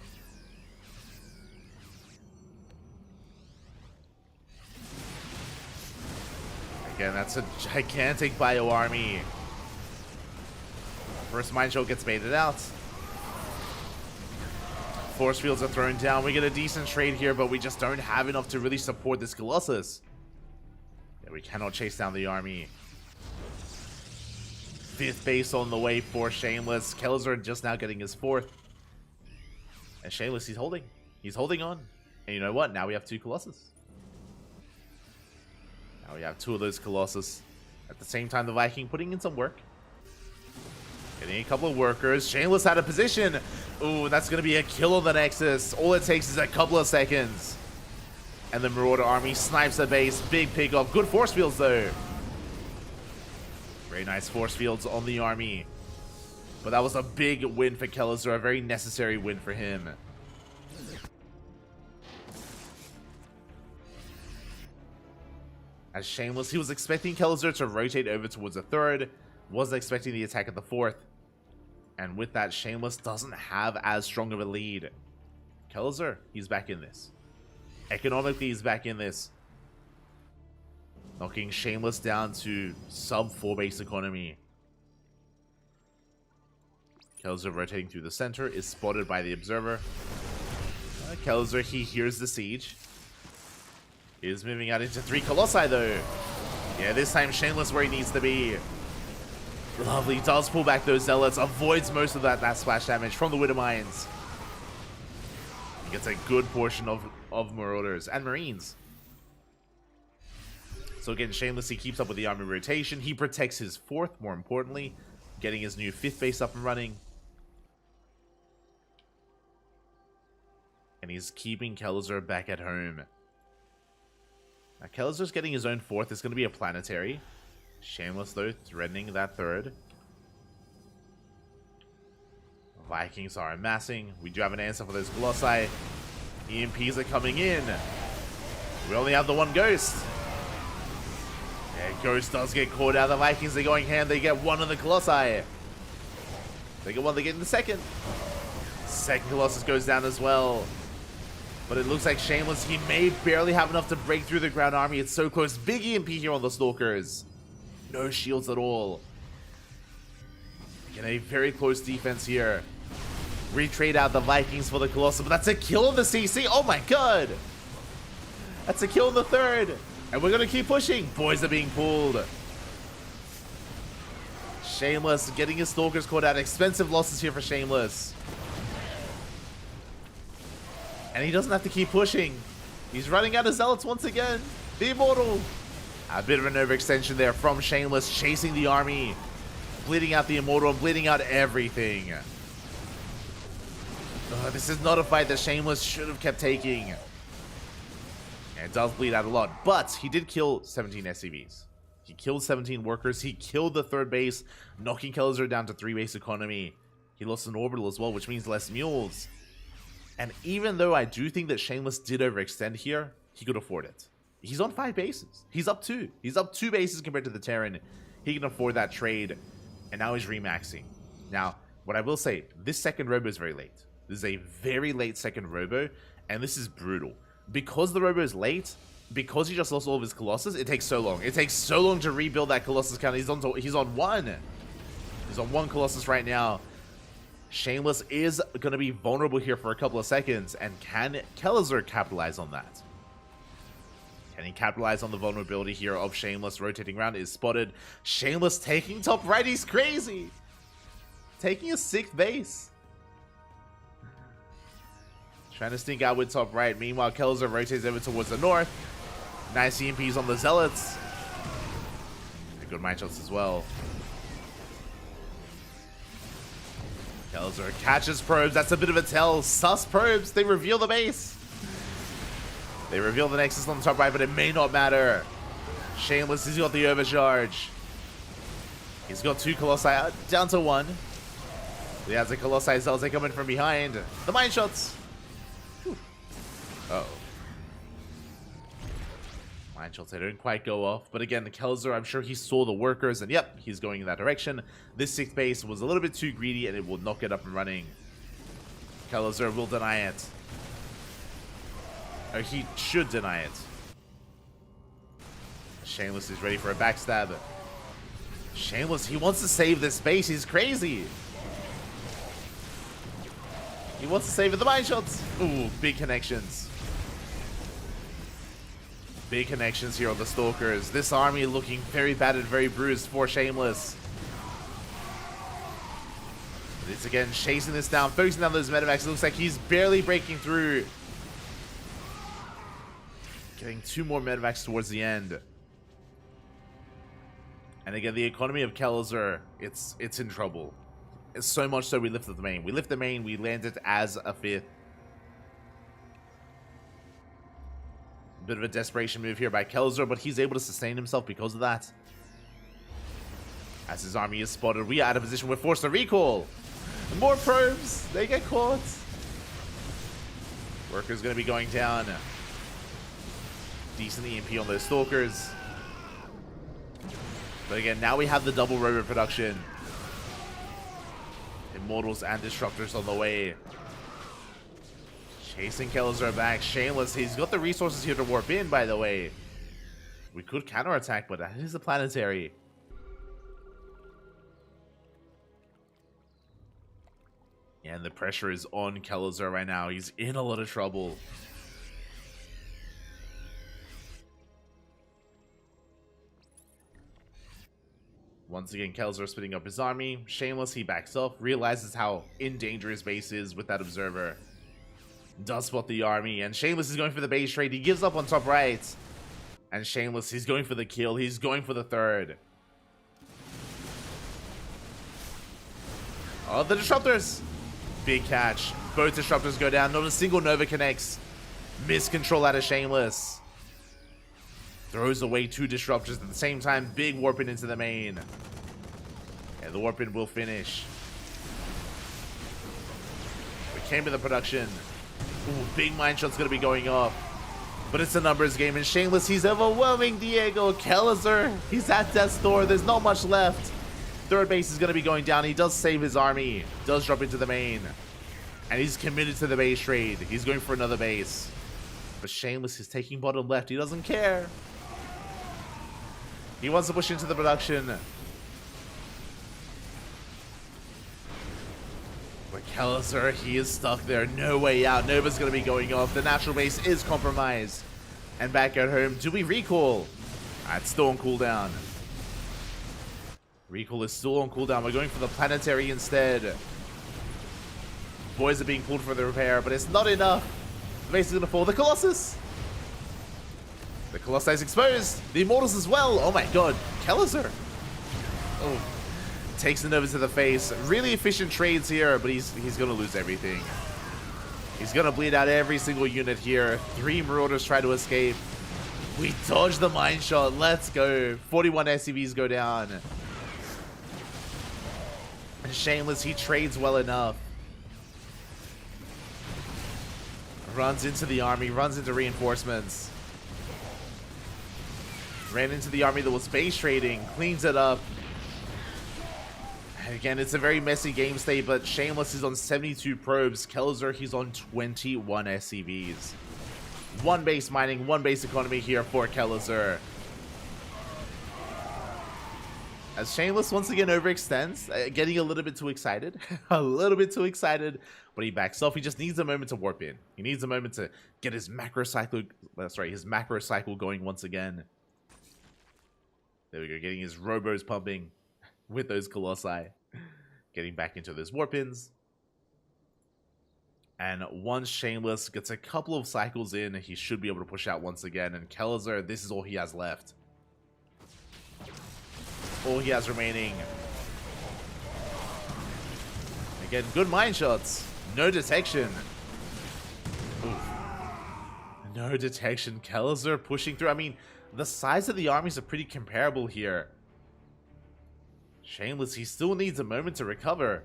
Again, that's a gigantic bio army. First Mind Show gets baited out. Force fields are thrown down. We get a decent trade here, but we just don't have enough to really support this Colossus. Yeah, we cannot chase down the army. 5th base on the way for Shameless. Kellizer just now getting his 4th. And Shameless, he's holding. He's holding on. And you know what? Now we have 2 Colossus. Now we have 2 of those Colossus. At the same time, the Viking putting in some work. Getting a couple of workers. Shameless out of position. Ooh, that's going to be a kill on the Nexus. All it takes is a couple of seconds. And the Marauder army snipes the base. Big pick off. Good force fields, though. Very nice force fields on the army. But that was a big win for Kellizer. A very necessary win for him. As Shameless, he was expecting Kellizer to rotate over towards the 3rd. Wasn't expecting the attack at the 4th. And with that, Shameless doesn't have as strong of a lead. Kellizer, he's back in this. Economically, he's back in this. Knocking Shameless down to sub 4 base economy. Kellizer rotating through the center is spotted by the observer. Kellizer, he hears the siege. He is moving out into 3 Colossi though. Yeah, this time Shameless where he needs to be. Lovely, does pull back those Zealots, avoids most of that splash damage from the Widow Mines. He gets a good portion of Marauders and Marines. So again, Shameless, he keeps up with the army rotation. He protects his 4th, more importantly, getting his new 5th base up and running. And he's keeping Kellizer back at home. Now, Kellizer's getting his own 4th. It's going to be a planetary. Shameless, though, threatening that 3rd. Vikings are amassing. We do have an answer for those Colossi. EMPs are coming in. We only have the 1 Ghost. Yeah, Ghost does get caught out. The Vikings are going ham. They get 1 of the Colossi. They get 1, they get in the 2nd. 2nd Colossus goes down as well. But it looks like Shameless, he may barely have enough to break through the ground army. It's so close. Big EMP here on the Stalkers. No shields at all. Again, a very close defense here. Retrade out the Vikings for the Colossus, but that's a kill on the CC. Oh my god. That's a kill on the 3rd. And we're going to keep pushing. Boys are being pulled. Shameless getting his Stalkers caught out. Expensive losses here for Shameless. And he doesn't have to keep pushing. He's running out of Zealots once again. The Immortal. A bit of an overextension there from Shameless, chasing the army. Bleeding out the Immortal and bleeding out everything. This is not a fight that Shameless should have kept taking. And it does bleed out a lot, but he did kill 17 SCVs. He killed 17 workers. He killed the 3rd base, knocking Kellizer down to 3 base economy. He lost an orbital as well, which means less mules. And even though I do think that Shameless did overextend here, he could afford it. He's on 5 bases. He's up 2. He's up 2 bases compared to the Terran. He can afford that trade. And now he's remaxing. Now, what I will say, this 2nd Robo is very late. This is a very late 2nd Robo. And this is brutal. Because the Robo is late, because he just lost all of his Colossus, it takes so long. It takes so long to rebuild that Colossus count. He's on 1. He's on 1 Colossus right now. Shameless is going to be vulnerable here for a couple of seconds. And can Kellizer capitalize on that? Can he capitalize on the vulnerability here of Shameless? Rotating around is spotted. Shameless taking top right. He's crazy. Taking a 6th base. Trying to sneak out with top right. Meanwhile, Kellizer rotates over towards the north. Nice EMPs on the Zealots. Good mine shots as well. Kelzer catches probes. That's a bit of a tell. Sus probes. They reveal the base. They reveal the Nexus on the top right, but it may not matter. Shameless, he's got the overcharge. He's got 2 Colossi out, down to 1. He has a Colossi Cells. They come in from behind. The mine shots. Uh-oh. Mine shots, they don't quite go off. But again, the Kelzer, I'm sure he saw the workers, and yep, he's going in that direction. This 6th base was a little bit too greedy, and it will not get up and running. Kelzer will deny it. Or he should deny it. Shameless is ready for a backstab. Shameless, he wants to save this base. He's crazy. He wants to save it. The mine shots. Ooh, big connections. Big connections here on the Stalkers. This army looking very battered, very bruised for Shameless. But it's again chasing this down, focusing down those medevacs. It looks like he's barely breaking through. Getting 2 more medevacs towards the end. And again, the economy of Kelzer, it's in trouble. It's so much so we lifted the main. We lift the main, we landed as a 5th. Bit of a desperation move here by Kelzer, but he's able to sustain himself because of that. As his army is spotted, we are out of position. We're forced to recall. More probes. They get caught. Worker's going to be going down. Decent EMP on those Stalkers. But again, now we have the double rover production. Immortals and Disruptors on the way. Chasing Kelzer back. Shameless, he's got the resources here to warp in, by the way. We could counterattack, but that is a planetary. Yeah, and the pressure is on Kelzer right now. He's in a lot of trouble. Once again, Kelzer splitting up his army. Shameless, he backs off, realizes how in danger his base is with that observer. Does spot the army, and Shameless is going for the base trade. He gives up on top right. And Shameless, he's going for the kill. He's going for the 3rd. Oh, the Disruptors! Big catch. Both Disruptors go down. Not a single Nova connects. Miscontrol out of Shameless. Throws away 2 Disruptors at the same time. Big warp-in into the main. And the warp-in will finish. We came to the production. Ooh, big mine shot's going to be going off. But it's a numbers game. And Shameless, he's overwhelming Diego. Kelzer, he's at death's door. There's not much left. 3rd base is going to be going down. He does save his army. Does drop into the main. And he's committed to the base trade. He's going for another base. But Shameless is taking bottom left. He doesn't care. He wants to push into the production. But Kelzer, he is stuck there. No way out. Nova's going to be going off. The natural base is compromised. And back at home, do we recall? It's still on cooldown. Recall is still on cooldown. We're going for the planetary instead. Boys are being pulled for the repair, but it's not enough. The base is going to fall. The Colossus! The Colossi is exposed. The Immortals as well. Oh my god. Kelzer. Oh. Takes the Nova to the face. Really efficient trades here, but he's going to lose everything. He's going to bleed out every single unit here. 3 Marauders try to escape. We dodge the mine shot. Let's go. 41 SCVs go down. And Shameless, he trades well enough. Runs into the army. Runs into reinforcements. Ran into the army that was base trading. Cleans it up. Again, it's a very messy game state, but Shameless is on 72 probes. Kelzer, he's on 21 SCVs. 1 base mining, 1 base economy here for Kelzer. As Shameless once again overextends, getting a little bit too excited. A little bit too excited, but he backs off. He just needs a moment to warp in. He needs a moment to get his macro cycle, his macro cycle going once again. There we go, getting his robos pumping with those Colossi. Getting back into those warp-ins. And once Shameless gets a couple of cycles in, he should be able to push out once again. And Kelzer, this is all he has left. all he has remaining. Again, good mine shots. No detection. Oof. No detection. Kelzer pushing through. I mean, the size of the armies are pretty comparable here. Shameless, he still needs a moment to recover.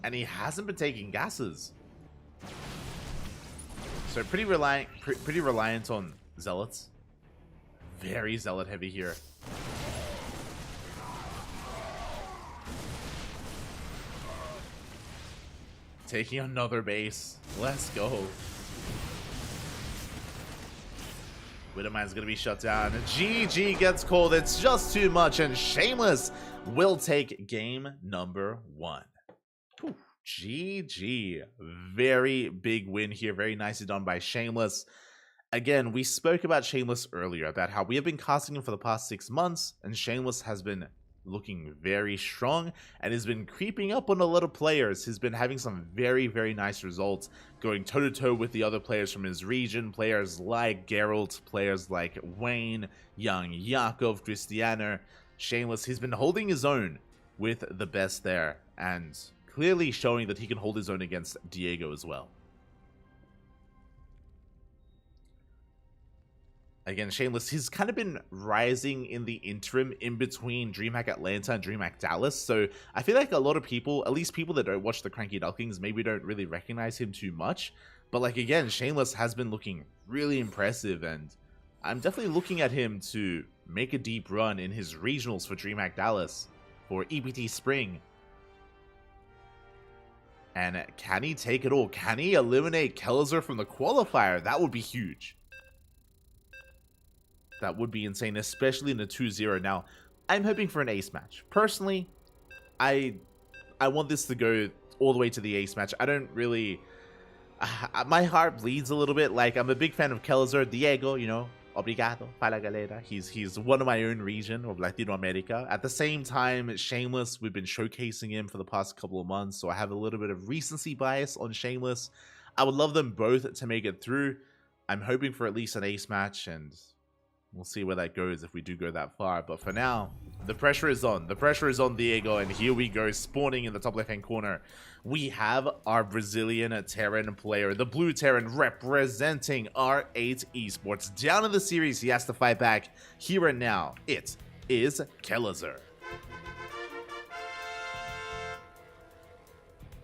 And he hasn't been taking gases. So pretty reliant on zealots. Very zealot heavy here. Taking another base. Let's go. Widowman's gonna be shut down. GG gets called. It's just too much, and Shameless will take game number 1. Whew. GG. Very big win here. Very nicely done by Shameless. Again, we spoke about Shameless earlier, about how we have been casting him for the past 6 months, and Shameless has been looking very strong and has been creeping up on a lot of players. He's been having some very, very nice results, going toe-to-toe with the other players from his region, players like Geralt, players like Wayne, Young Yakov, Cristiano. Shameless, he's been holding his own with the best there, and clearly showing that he can hold his own against Diego as well. Again, Shameless, he's kind of been rising in the interim in between DreamHack Atlanta and DreamHack Dallas, so I feel like a lot of people, at least people that don't watch the CranKy Ducklings, maybe don't really recognize him too much. But like, again, Shameless has been looking really impressive, and I'm definitely looking at him to make a deep run in his regionals for DreamHack Dallas, for EPT Spring. And can he take it all? Can he eliminate Kelzer from the qualifier? That would be huge. That would be insane, especially in a 2-0. Now, I'm hoping for an ace match. Personally, I want this to go all the way to the ace match. I don't really... my heart bleeds a little bit. Like, I'm a big fan of Kelzer. Diego, you know, obrigado, fala galera. He's one of my own region of Latino America. At the same time, Shameless, we've been showcasing him for the past couple of months, so I have a little bit of recency bias on Shameless. I would love them both to make it through. I'm hoping for at least an ace match, and we'll see where that goes if we do go that far. But for now, the pressure is on. The pressure is on Diego, and here we go, spawning in the top left-hand corner. We have our Brazilian Terran player, the blue Terran, representing R8 Esports. Down in the series, he has to fight back. Here and now, it is Kelzer.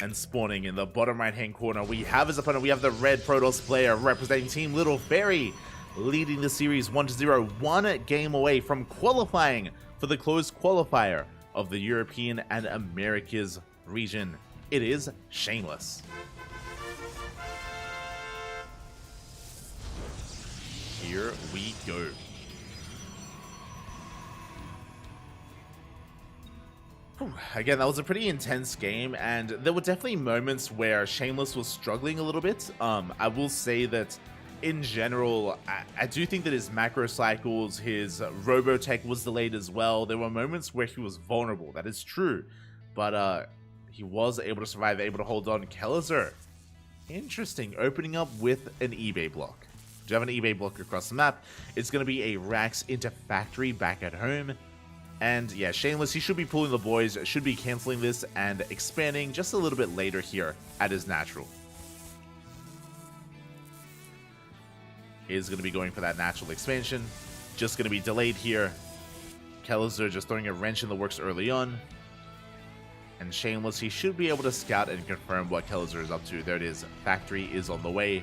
And spawning in the bottom right-hand corner, we have his opponent. We have the red Protoss player representing Team Little Fairy, leading the series 1-0, 1 game away from qualifying for the closed qualifier of the European and Americas region. It is Shameless. Here we go. Whew. Again, that was a pretty intense game, and there were definitely moments where Shameless was struggling a little bit. I will say that in general, I do think that his macro cycles, his Robotech was delayed as well. There were moments where he was vulnerable, that is true. But he was able to survive, able to hold on. Kelzer, interesting, opening up with an eBay block. Do you have an eBay block across the map? It's going to be a Rax into Factory back at home. And yeah, Shameless, he should be pulling the boys, should be canceling this and expanding just a little bit later here at his natural. Is going to be going for that natural expansion. Just going to be delayed here. Kelzer just throwing a wrench in the works early on. And Shameless, he should be able to scout and confirm what Kelzer is up to. There it is. Factory is on the way.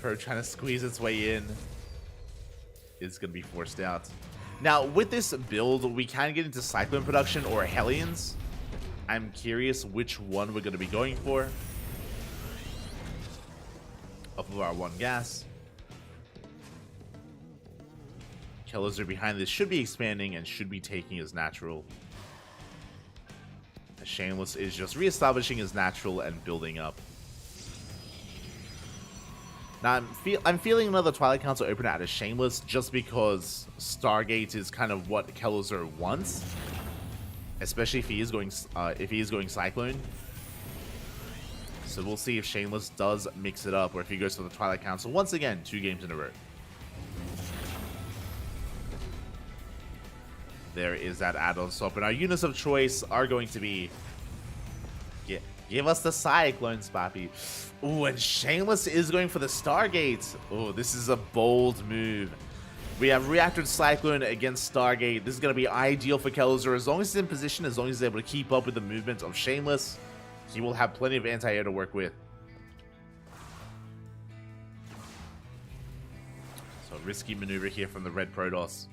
Pro trying to squeeze its way in. Is going to be forced out. Now, with this build, we can get into Cyclone production or Hellions. I'm curious which one we're going to be going for. Off of our 1 gas. Kelzer behind this should be expanding and should be taking his natural. Shameless is just reestablishing his natural and building up. Now, I'm feeling another Twilight Council opener out of Shameless just because Stargate is kind of what Kelzer wants, especially if he is going Cyclone. So we'll see if Shameless does mix it up or if he goes for the Twilight Council once again, 2 games in a row. There is that add-on swap, and our units of choice are going to be... Give us the Cyclones, Papi. Ooh, and Shameless is going for the Stargate. Oh, this is a bold move. We have Reactored Cyclone against Stargate. This is going to be ideal for Kelzer. As long as he's in position, as long as he's able to keep up with the movement of Shameless, he will have plenty of anti-air to work with. So, risky maneuver here from the Red Protoss.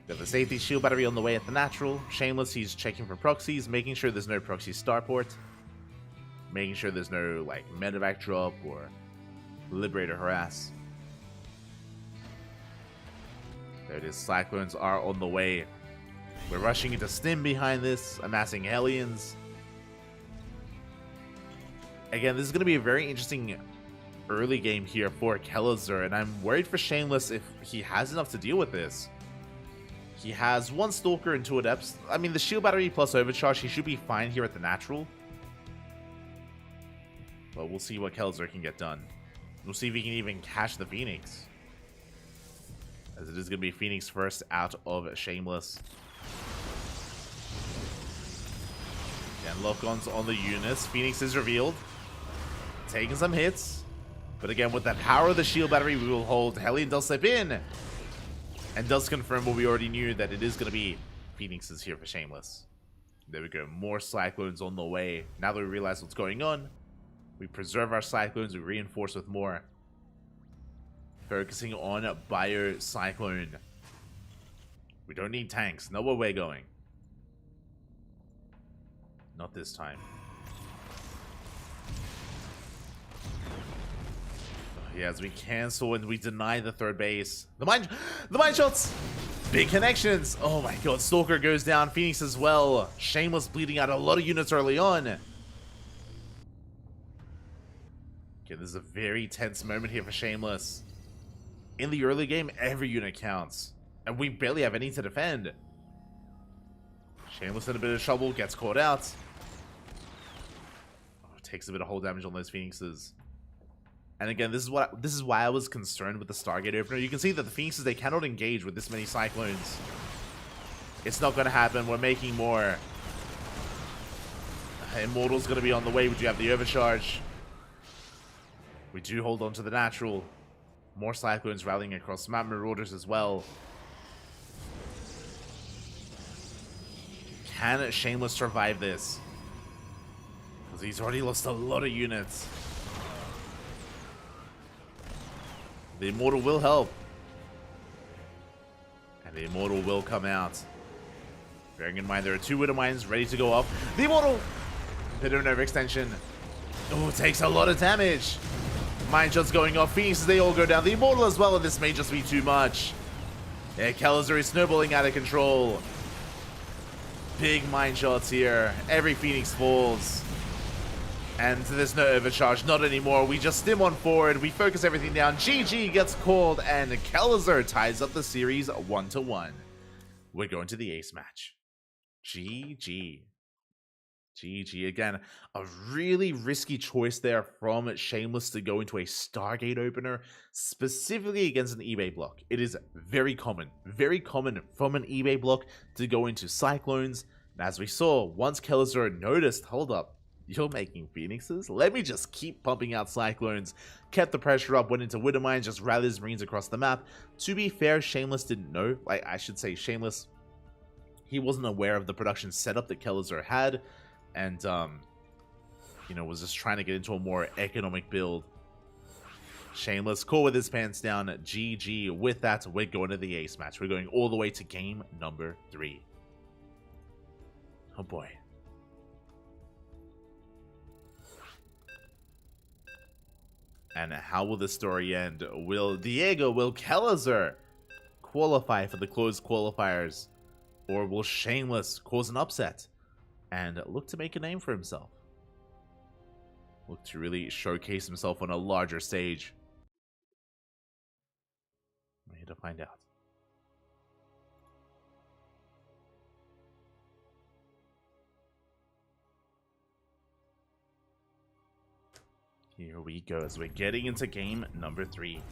We have the safety shield battery on the way at the natural. Shameless, he's checking for proxies, making sure there's no proxy starport. Making sure there's no, like, medevac drop or liberator harass. There it is. Cyclones are on the way. We're rushing into Stim behind this, amassing Hellions. Again, this is going to be a very interesting early game here for Kelzer, and I'm worried for Shameless if he has enough to deal with this. He has 1 Stalker and 2 Adepts. I mean, the shield battery plus overcharge, he should be fine here at the natural. But we'll see what Kelzer can get done. We'll see if he can even catch the Phoenix. As it is going to be Phoenix first out of Shameless. Again, lock-ons on the units. Phoenix is revealed. Taking some hits. But again, with that power of the shield battery, we will hold. Hellion does slip in. And does confirm what we already knew, that it is going to be Phoenixes here for Shameless. There we go. More Cyclones on the way. Now that we realize what's going on, we preserve our Cyclones. We reinforce with more. Focusing on Bio Cyclone. We don't need tanks. Know where we're going. Not this time. Yeah, as we cancel and we deny the 3rd base. The mine shots! Big connections! Oh my god, Stalker goes down, Phoenix as well. Shameless bleeding out a lot of units early on. Okay, this is a very tense moment here for Shameless. In the early game, every unit counts. And we barely have any to defend. Shameless in a bit of trouble, gets caught out. Oh, takes a bit of hull damage on those Phoenixes. And again, this is why I was concerned with the Stargate opener. You can see that the Phoenixes, they cannot engage with this many Cyclones. It's not going to happen. We're making more. Immortal's going to be on the way. We do have the overcharge. We do hold on to the natural. More Cyclones rallying across the map. Marauders as well. Can Shameless survive this? Because he's already lost a lot of units. The Immortal will help. And the Immortal will come out. Bearing in mind there are 2 Widow Mines ready to go off. The Immortal! Bit of an overextension. Oh, takes a lot of damage. Mine shots going off. Phoenixes, they all go down. The Immortal as well, and this may just be too much. Yeah, Kelzer is snowballing out of control. Big mine shots here. Every Phoenix falls. And there's no overcharge, not anymore. We just stim on forward, we focus everything down. GG gets called, and Kelzer ties up the series 1-1. We're going to the ace match. GG. GG. Again, a really risky choice there from Shameless to go into a Stargate opener, specifically against an eBay block. It is very common from an eBay block to go into Cyclones. And as we saw, once Kelzer noticed, hold up, you're making Phoenixes? Let me just keep pumping out Cyclones. Kept the pressure up, went into Widow Mines, just rallied his Marines across the map. To be fair, Shameless didn't know. I should say Shameless, he wasn't aware of the production setup that Kelzer had. And, you know, was just trying to get into a more economic build. Shameless, cool with his pants down. GG. With that, we're going to the ace match. We're going all the way to game number 3. Oh boy. And how will this story end? Will Kelzer qualify for the closed qualifiers? Or will Shameless cause an upset and look to make a name for himself? Look to really showcase himself on a larger stage. We're here to find out. Here we go as we're getting into game number 3.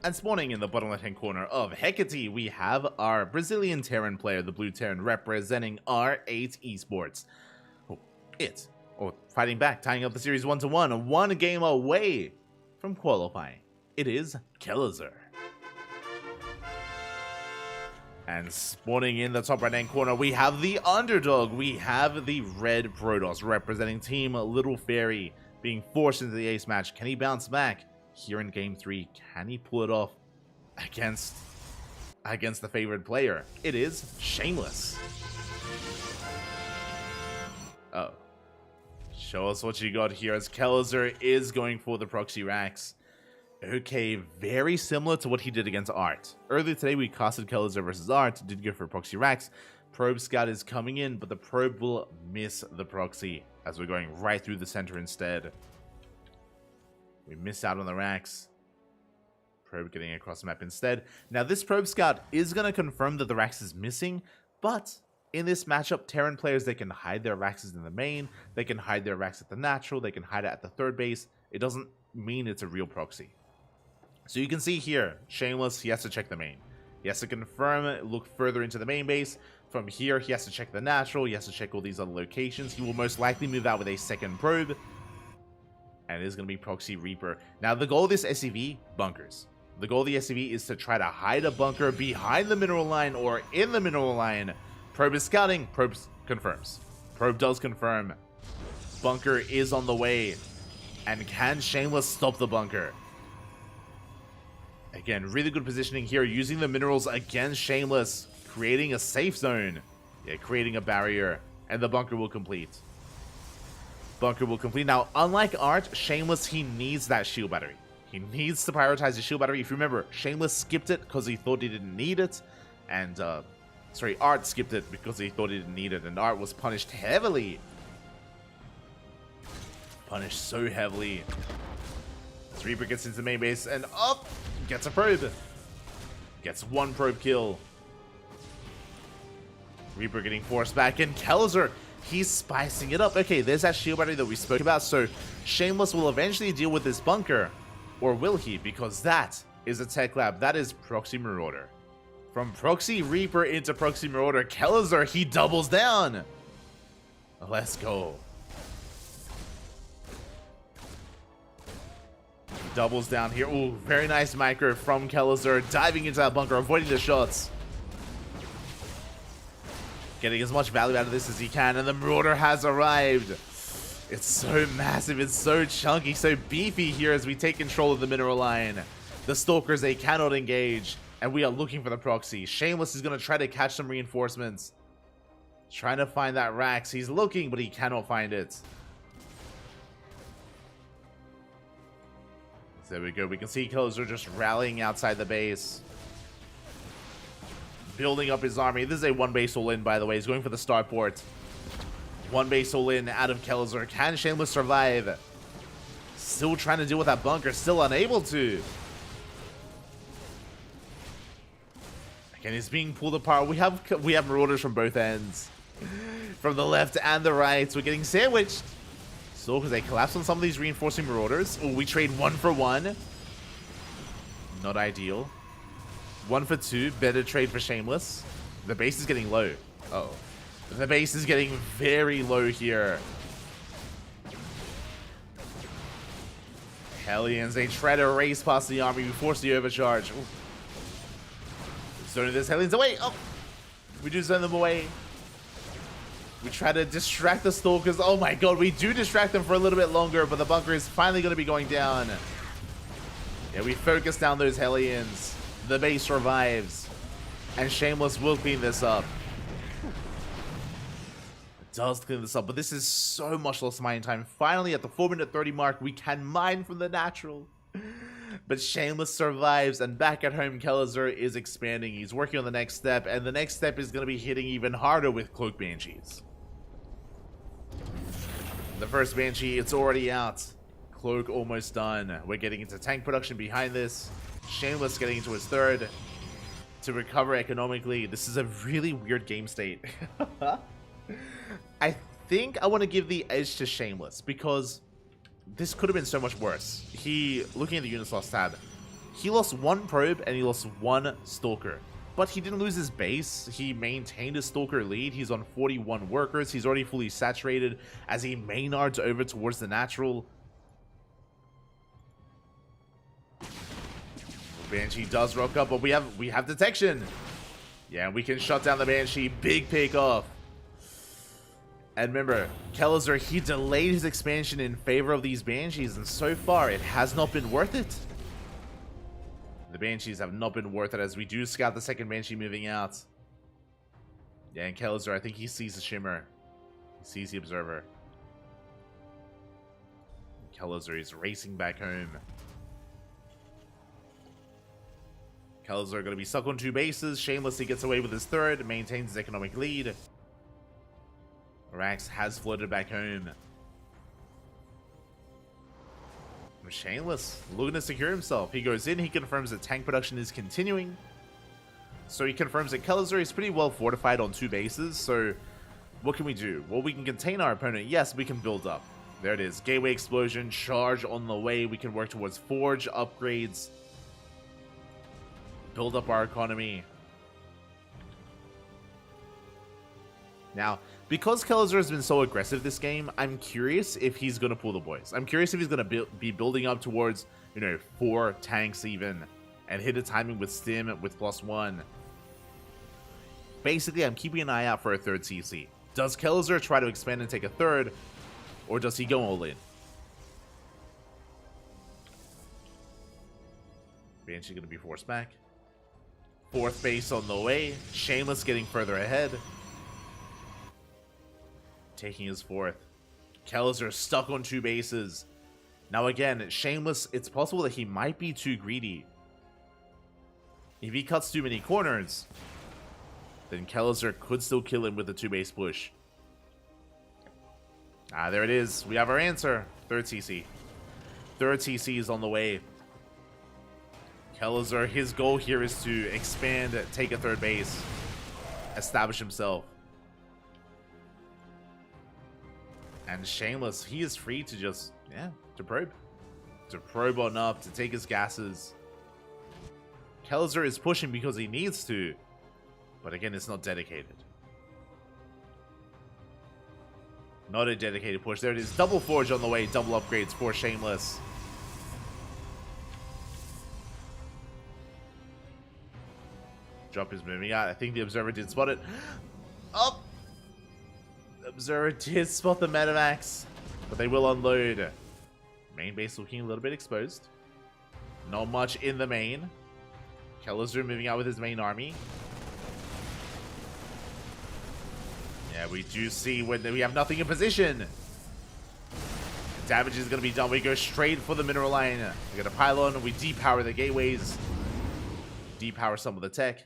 And spawning in the bottom left-hand corner of Hecate, we have our Brazilian Terran player, the Blue Terran, representing R8 Esports. Fighting back, tying up the series 1-1, one game away from qualifying. It is Kelazar. And spawning in the top right-hand corner, we have the underdog. We have the Red Protoss, representing Team Little Fairy, being forced into the ace match. Can he bounce back here in game 3? Can he pull it off against the favored player? It is Shameless. Oh. Show us what you got here, as Kelazar is going for the proxy racks. Okay, very similar to what he did against Art. Earlier today, we casted Kelazar versus Art, did go for proxy racks. Probe Scout is coming in, but the probe will miss the proxy, as we're going right through the center instead. We miss out on the racks. Probe getting across the map instead. Now, this Probe Scout is going to confirm that the racks is missing, but in this matchup, Terran players, they can hide their racks in the main, they can hide their racks at the natural, they can hide it at the third base. It doesn't mean it's a real proxy. So you can see here, Shameless, he has to check the main. He has to confirm it, look further into the main base. From here, he has to check the natural, he has to check all these other locations. He will most likely move out with a second probe. And it is going to be Proxy Reaper. Now, the goal of this SCV, bunkers. The goal of the SCV is to try to hide a bunker behind the mineral line or in the mineral line. Probe is scouting, probe confirms. Probe does confirm. Bunker is on the way. And can Shameless stop the bunker? Again, really good positioning here, using the minerals against Shameless, creating a safe zone. Yeah, creating a barrier, and the bunker will complete. Bunker will complete. Now, unlike Art, Shameless, he needs that shield battery. He needs to prioritize the shield battery. If you remember, Shameless skipped it because he thought he didn't need it, and, Art skipped it because he thought he didn't need it, and Art was punished heavily. Punished so heavily. Reaper gets into the main base and up, gets a probe. Gets one probe kill. Reaper getting forced back, and Kelazar, he's spicing it up. Okay, there's that shield battery that we spoke about, so Shameless will eventually deal with this bunker. Or will he? Because that is a tech lab. That is Proxy Marauder. From Proxy Reaper into Proxy Marauder, Kelazar, he doubles down. Let's go. Doubles down here. Ooh, very nice micro from Kelazar, diving into that bunker, avoiding the shots. Getting as much value out of this as he can, and the Marauder has arrived. It's so massive, it's so chunky, so beefy here as we take control of the mineral line. The Stalkers, they cannot engage, and we are looking for the proxy. Shameless is going to try to catch some reinforcements. Trying to find that Rax. He's looking, but he cannot find it. There we go. We can see Kelazar just rallying outside the base. Building up his army. This is a one base all in, by the way. He's going for the starport. One base all in out of Kelazar. Can Shameless survive? Still trying to deal with that bunker. Still unable to. Again, he's being pulled apart. We have Marauders from both ends. From the left and the right. We're getting sandwiched. So, because they collapse on some of these reinforcing Marauders. Oh, we trade 1 for 1. Not ideal. 1 for 2. Better trade for Shameless. The base is getting low. Uh oh. The base is getting very low here. Hellions, they try to race past the army. We force the overcharge. Zoning this Hellions away. Oh, we do zone them away. We try to distract the Stalkers. Oh my god, we do distract them for a little bit longer, but the bunker is finally going to be going down. Yeah, we focus down those Hellions. The base survives. And Shameless will clean this up. It does clean this up, but this is so much less mining time. Finally, at the 4-minute 30 mark, we can mine from the natural. But Shameless survives, and back at home, Kelazar is expanding. He's working on the next step, and the next step is going to be hitting even harder with Cloak Banshees. The first Banshee, it's already out. Cloak almost done. We're getting into tank production behind this. Shameless getting into his third to recover economically. This is a really weird game state. I think I want to give the edge to Shameless, because this could have been so much worse. Looking at the units lost tab, he lost 1 probe and he lost 1 stalker. But he didn't lose his base. He maintained his stalker lead. He's on 41 workers. He's already fully saturated as he maynards over towards the natural. Banshee does rock up, but we have detection. Yeah, we can shut down the Banshee. Big pick off. And remember, Kelazar, he delayed his expansion in favor of these Banshees, and so far it has not been worth it. The Banshees have not been worth it, as we do scout the second Banshee moving out. Yeah, and Kelazar, I think he sees the Shimmer. He sees the Observer. Kelazar is racing back home. Kelazar going to be stuck on 2 bases. Shamelessly gets away with his 3rd, maintains his economic lead. Rax has floated back home. Shameless looking to secure himself. He goes in, he confirms that tank production is continuing. So he confirms that Kelazar is pretty well fortified on 2 bases. So what can we do? Well, we can contain our opponent. Yes, we can build up. There it is. Gateway explosion, charge on the way. We can work towards forge upgrades. Build up our economy. Now, because Kelazar has been so aggressive this game, I'm curious if he's going to pull the boys. I'm curious if he's going to be building up towards, 4 tanks even, and hit a timing with Stim with +1. Basically, I'm keeping an eye out for a 3rd CC. Does Kelazar try to expand and take a 3rd, or does he go all in? Banshee going to be forced back. 4th base on the way. Shameless getting further ahead. Taking his 4th. Kelazar stuck on 2 bases. Now again, Shameless, it's possible that he might be too greedy. If he cuts too many corners, then Kelazar could still kill him with a 2-base push. Ah, there it is. We have our answer. 3rd CC. 3rd CC is on the way. Kelazar, his goal here is to expand, take a 3rd base, establish himself. And Shameless, he is free to just, to probe. To probe on up, to take his gases. Kelazar is pushing because he needs to. But again, it's not dedicated. Not a dedicated push. There it is. Double forge on the way. Double upgrades for Shameless. Drop is moving out. I think the Observer did spot it. Up! Observer did spot the Metamax, but they will unload. Main base looking a little bit exposed. Not much in the main. Kelazar moving out with his main army. Yeah, we do see when we have nothing in position. Damage is going to be done. We go straight for the mineral line. We got a pylon. We depower the gateways. Depower some of the tech.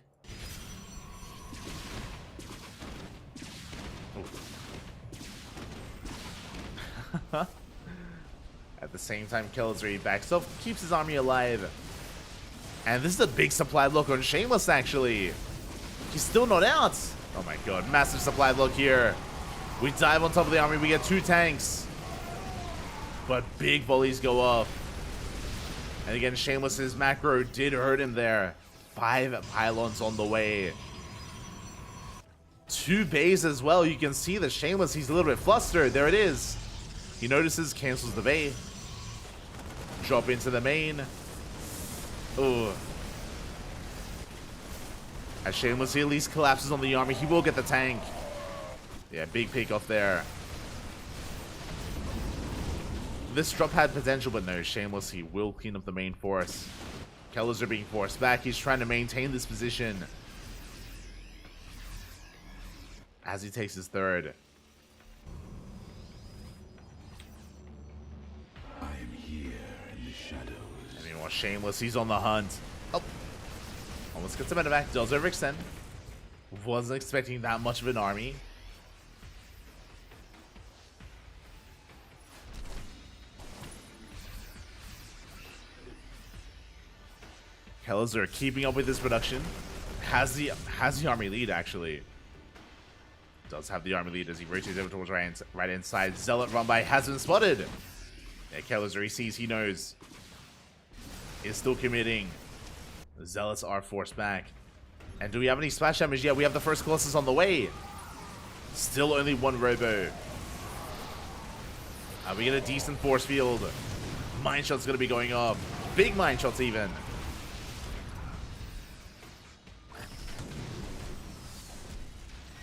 At the same time, Kelazar backs up, keeps his army alive. And this is a big supply block on Shameless, actually. He's still not out. Oh my god, massive supply block here. We dive on top of the army, we get 2 tanks. But big volleys go off. And again, Shameless's macro did hurt him there. 5 pylons on the way. 2 bays as well. You can see that Shameless, he's a little bit flustered. There it is. He notices, cancels the bay. Drop into the main. Oh. As Shameless, he at least collapses on the army. He will get the tank. Yeah, big pick off there. This drop had potential, but no, Shameless, he will clean up the main force. Kelazar being forced back. He's trying to maintain this position. As he takes his 3rd. Meanwhile, Shameless, he's on the hunt. Oh. Almost gets him out of back. Does overextend. Wasn't expecting that much of an army. Kelazar keeping up with his production. Has the army lead, actually. Does have the army lead as he rotates over towards right inside. Zealot run by has been spotted. Yeah, Kelliser, he sees, he knows. Is still committing. The Zealots are forced back. And do we have any splash damage? Yeah, we have the first Colossus on the way. Still only one Robo. We get a decent force field. Mine shot's gonna be going off. Big mine shots even.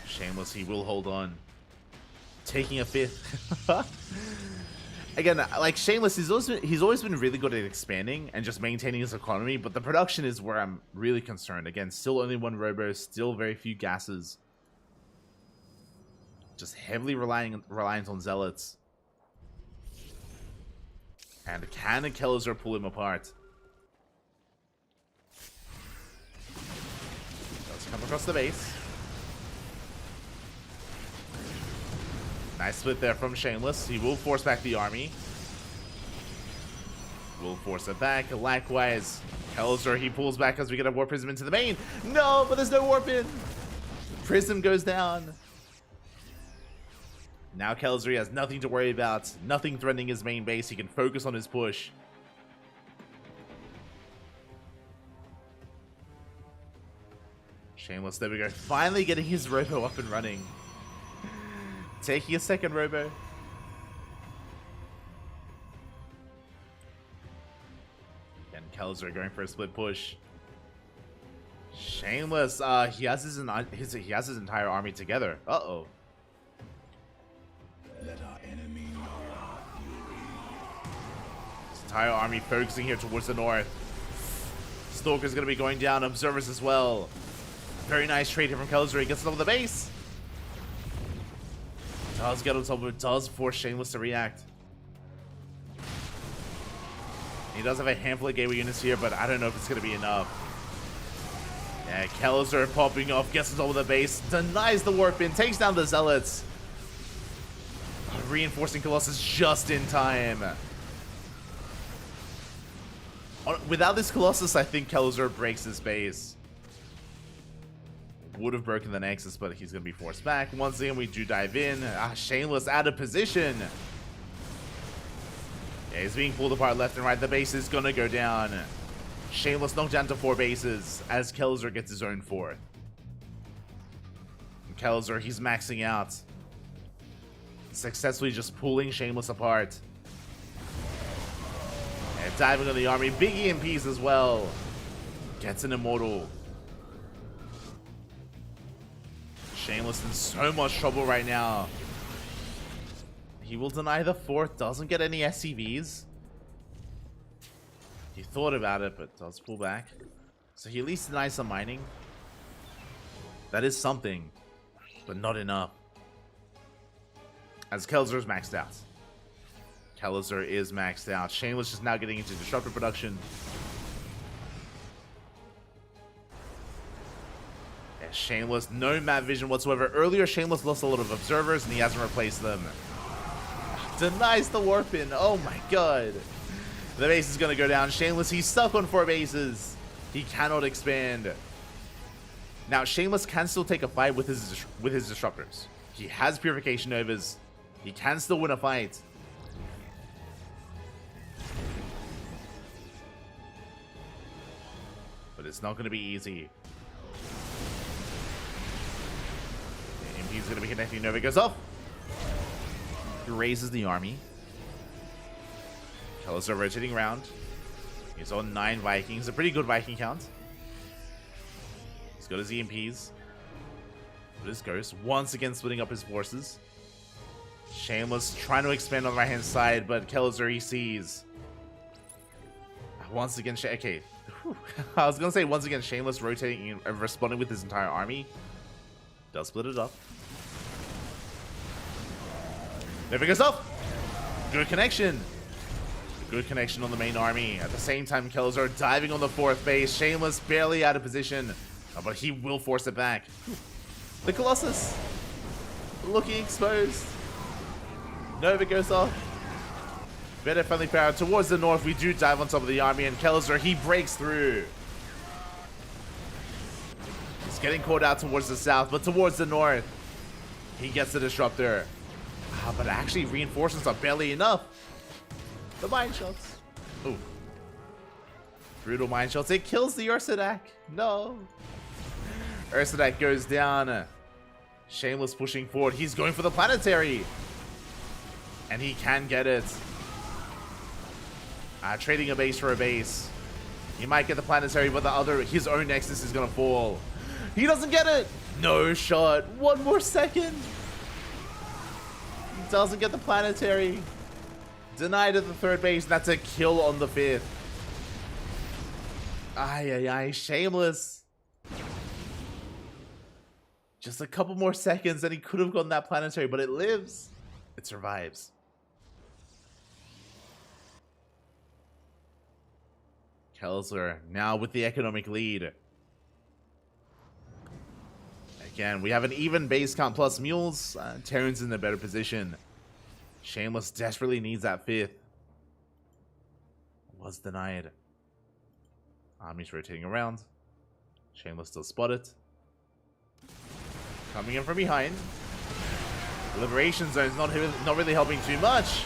Shameless, he will hold on. Taking a fifth. Again, like Shameless, he's always been really good at expanding and just maintaining his economy, but the production is where I'm really concerned. Again, still only one Robo, still very few gases. Just heavily reliant on Zealots. And can Kelliser pull him apart? Does come across the base. Nice split there from Shameless. He will force back the army. Will force it back. Likewise, Kelliser, he pulls back as we get a Warp Prism into the main. No, but there's no Warp in. Prism goes down. Now Kelliser has nothing to worry about. Nothing threatening his main base. He can focus on his push. Shameless, there we go. Finally getting his Robo up and running. Taking a second Robo. And Kelliser going for a split push. Shameless, he has his entire army together. Uh-oh. Let our enemy know our fury. His entire army focusing here towards the north. Stalker's gonna be going down. Observers as well. Very nice trade here from Kelliser. He gets on top of the base. Does get on top of it. Does force Shameless to react. He does have a handful of gateway units here, but I don't know if it's gonna be enough. Yeah, Kelliser popping off. Gets on top of the base. Denies the warp in. Takes down the Zealots. Reinforcing Colossus just in time. Without this Colossus, I think Kelliser breaks his base. Would have broken the Nexus, but he's going to be forced back. Once again, we do dive in. Shameless out of position. Yeah, he's being pulled apart left and right. The base is going to go down. Shameless knocked down to 4 bases as Kelliser gets his own 4th. Kelliser, he's maxing out. Successfully just pulling Shameless apart. And diving on the army. Big EMPs as well. Gets an Immortal. Shameless in so much trouble right now. He will deny the 4th. Doesn't get any SCVs. He thought about it, but does pull back. So he at least denies some mining. That is something, but not enough. As Kelliser is maxed out. Kelliser is maxed out. Shameless just now getting into disruptor production. Yeah, Shameless, no map vision whatsoever. Earlier, Shameless lost a lot of observers, and he hasn't replaced them. Denies the warp in. Oh my god. The base is going to go down. Shameless, he's stuck on 4 bases. He cannot expand. Now, Shameless can still take a fight with his disruptors. He has Purification Novas. He can still win a fight. But it's not going to be easy. The MP is going to be connecting. Nova goes off. He raises the army. Kelliser rotating around. He's on 9 Vikings. A pretty good Viking count. He's got his EMPs. But his Ghost once again splitting up his forces. Shameless trying to expand on the right hand side, but Kelliser he sees. Once again, okay. I was gonna say once again, Shameless rotating and responding with his entire army. Does split it up. Never goes off. Good connection. Good connection on the main army. At the same time, Kelliser diving on the 4th base. Shameless barely out of position, but he will force it back. The Colossus looking exposed. Nova goes off. Better friendly power towards the north. We do dive on top of the army, and Kelliser, he breaks through. He's getting caught out towards the south, but towards the north. He gets the disruptor. But actually reinforcements are barely enough. The mine shots. Ooh. Brutal mine shots. It kills the Ursadak. No. Ursadak goes down. Shameless pushing forward. He's going for the planetary. And he can get it. Trading a base for a base. He might get the planetary, but his own Nexus is going to fall. He doesn't get it. No shot. One more second. He doesn't get the planetary. Denied at the third base. That's a kill on the fifth. Ay. Shameless. Just a couple more seconds and he could have gotten that planetary, but it lives. It survives. Kelzer now with the economic lead. Again, we have an even base count plus mules. Terran's in a better position. Shameless desperately needs that fifth. Was denied. Army's rotating around. Shameless still spotted. Coming in from behind. Liberation zone's not really helping too much.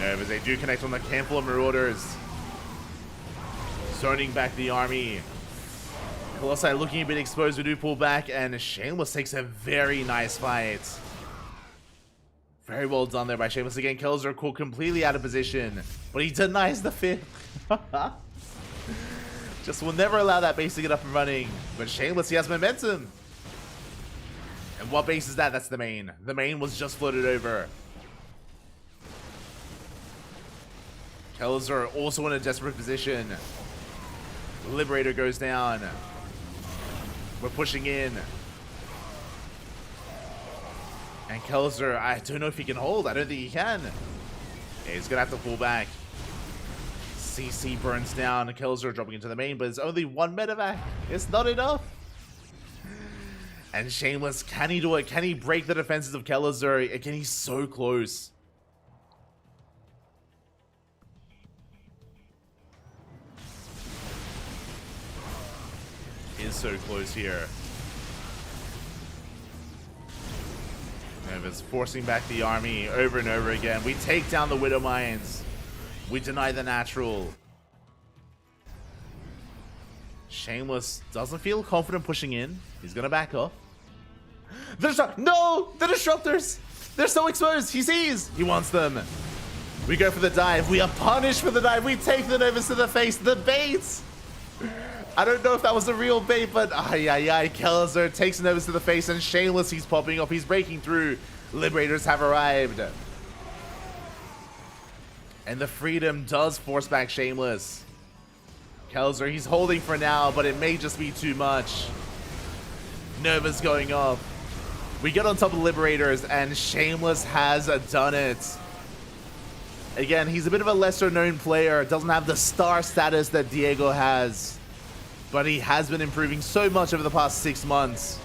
And as they do connect on the handful of Marauders. Zoning back the army. Colossi looking a bit exposed. We do pull back, and Shameless takes a very nice fight. Very well done there by Shameless. Again, Kelzer caught completely out of position, but he denies the fifth. Just will never allow that base to get up and running. But Shameless, he has momentum. And what base is that? That's the main. The main was just floated over. Kelzer also in a desperate position. Liberator goes down. We're pushing in. And Kelzer, I don't know if he can hold. I don't think he can. Yeah, he's going to have to pull back. CC burns down. Kelzer dropping into the main, but it's only one medevac. It's not enough. And Shameless, can he do it? Can he break the defenses of Kelzer? Again, he's so close. Is so close here. Nova's forcing back the army over and over again. We take down the Widow Mines. We deny the natural. Shameless doesn't feel confident pushing in. He's gonna back off. No! The disruptors! They're so exposed! He sees! He wants them. We go for the dive. We are punished for the dive. We take the Novas to the face. The bait! I don't know if that was a real bait, but Kelzer takes Novas to the face, and Shameless, he's popping up. He's breaking through. Liberators have arrived. And the Freedom does force back Shameless. Kelzer, he's holding for now, but it may just be too much. Nova's going off. We get on top of the Liberators, and Shameless has done it. Again, he's a bit of a lesser known player. Doesn't have the star status that Diego has. But he has been improving so much over the past 6 months.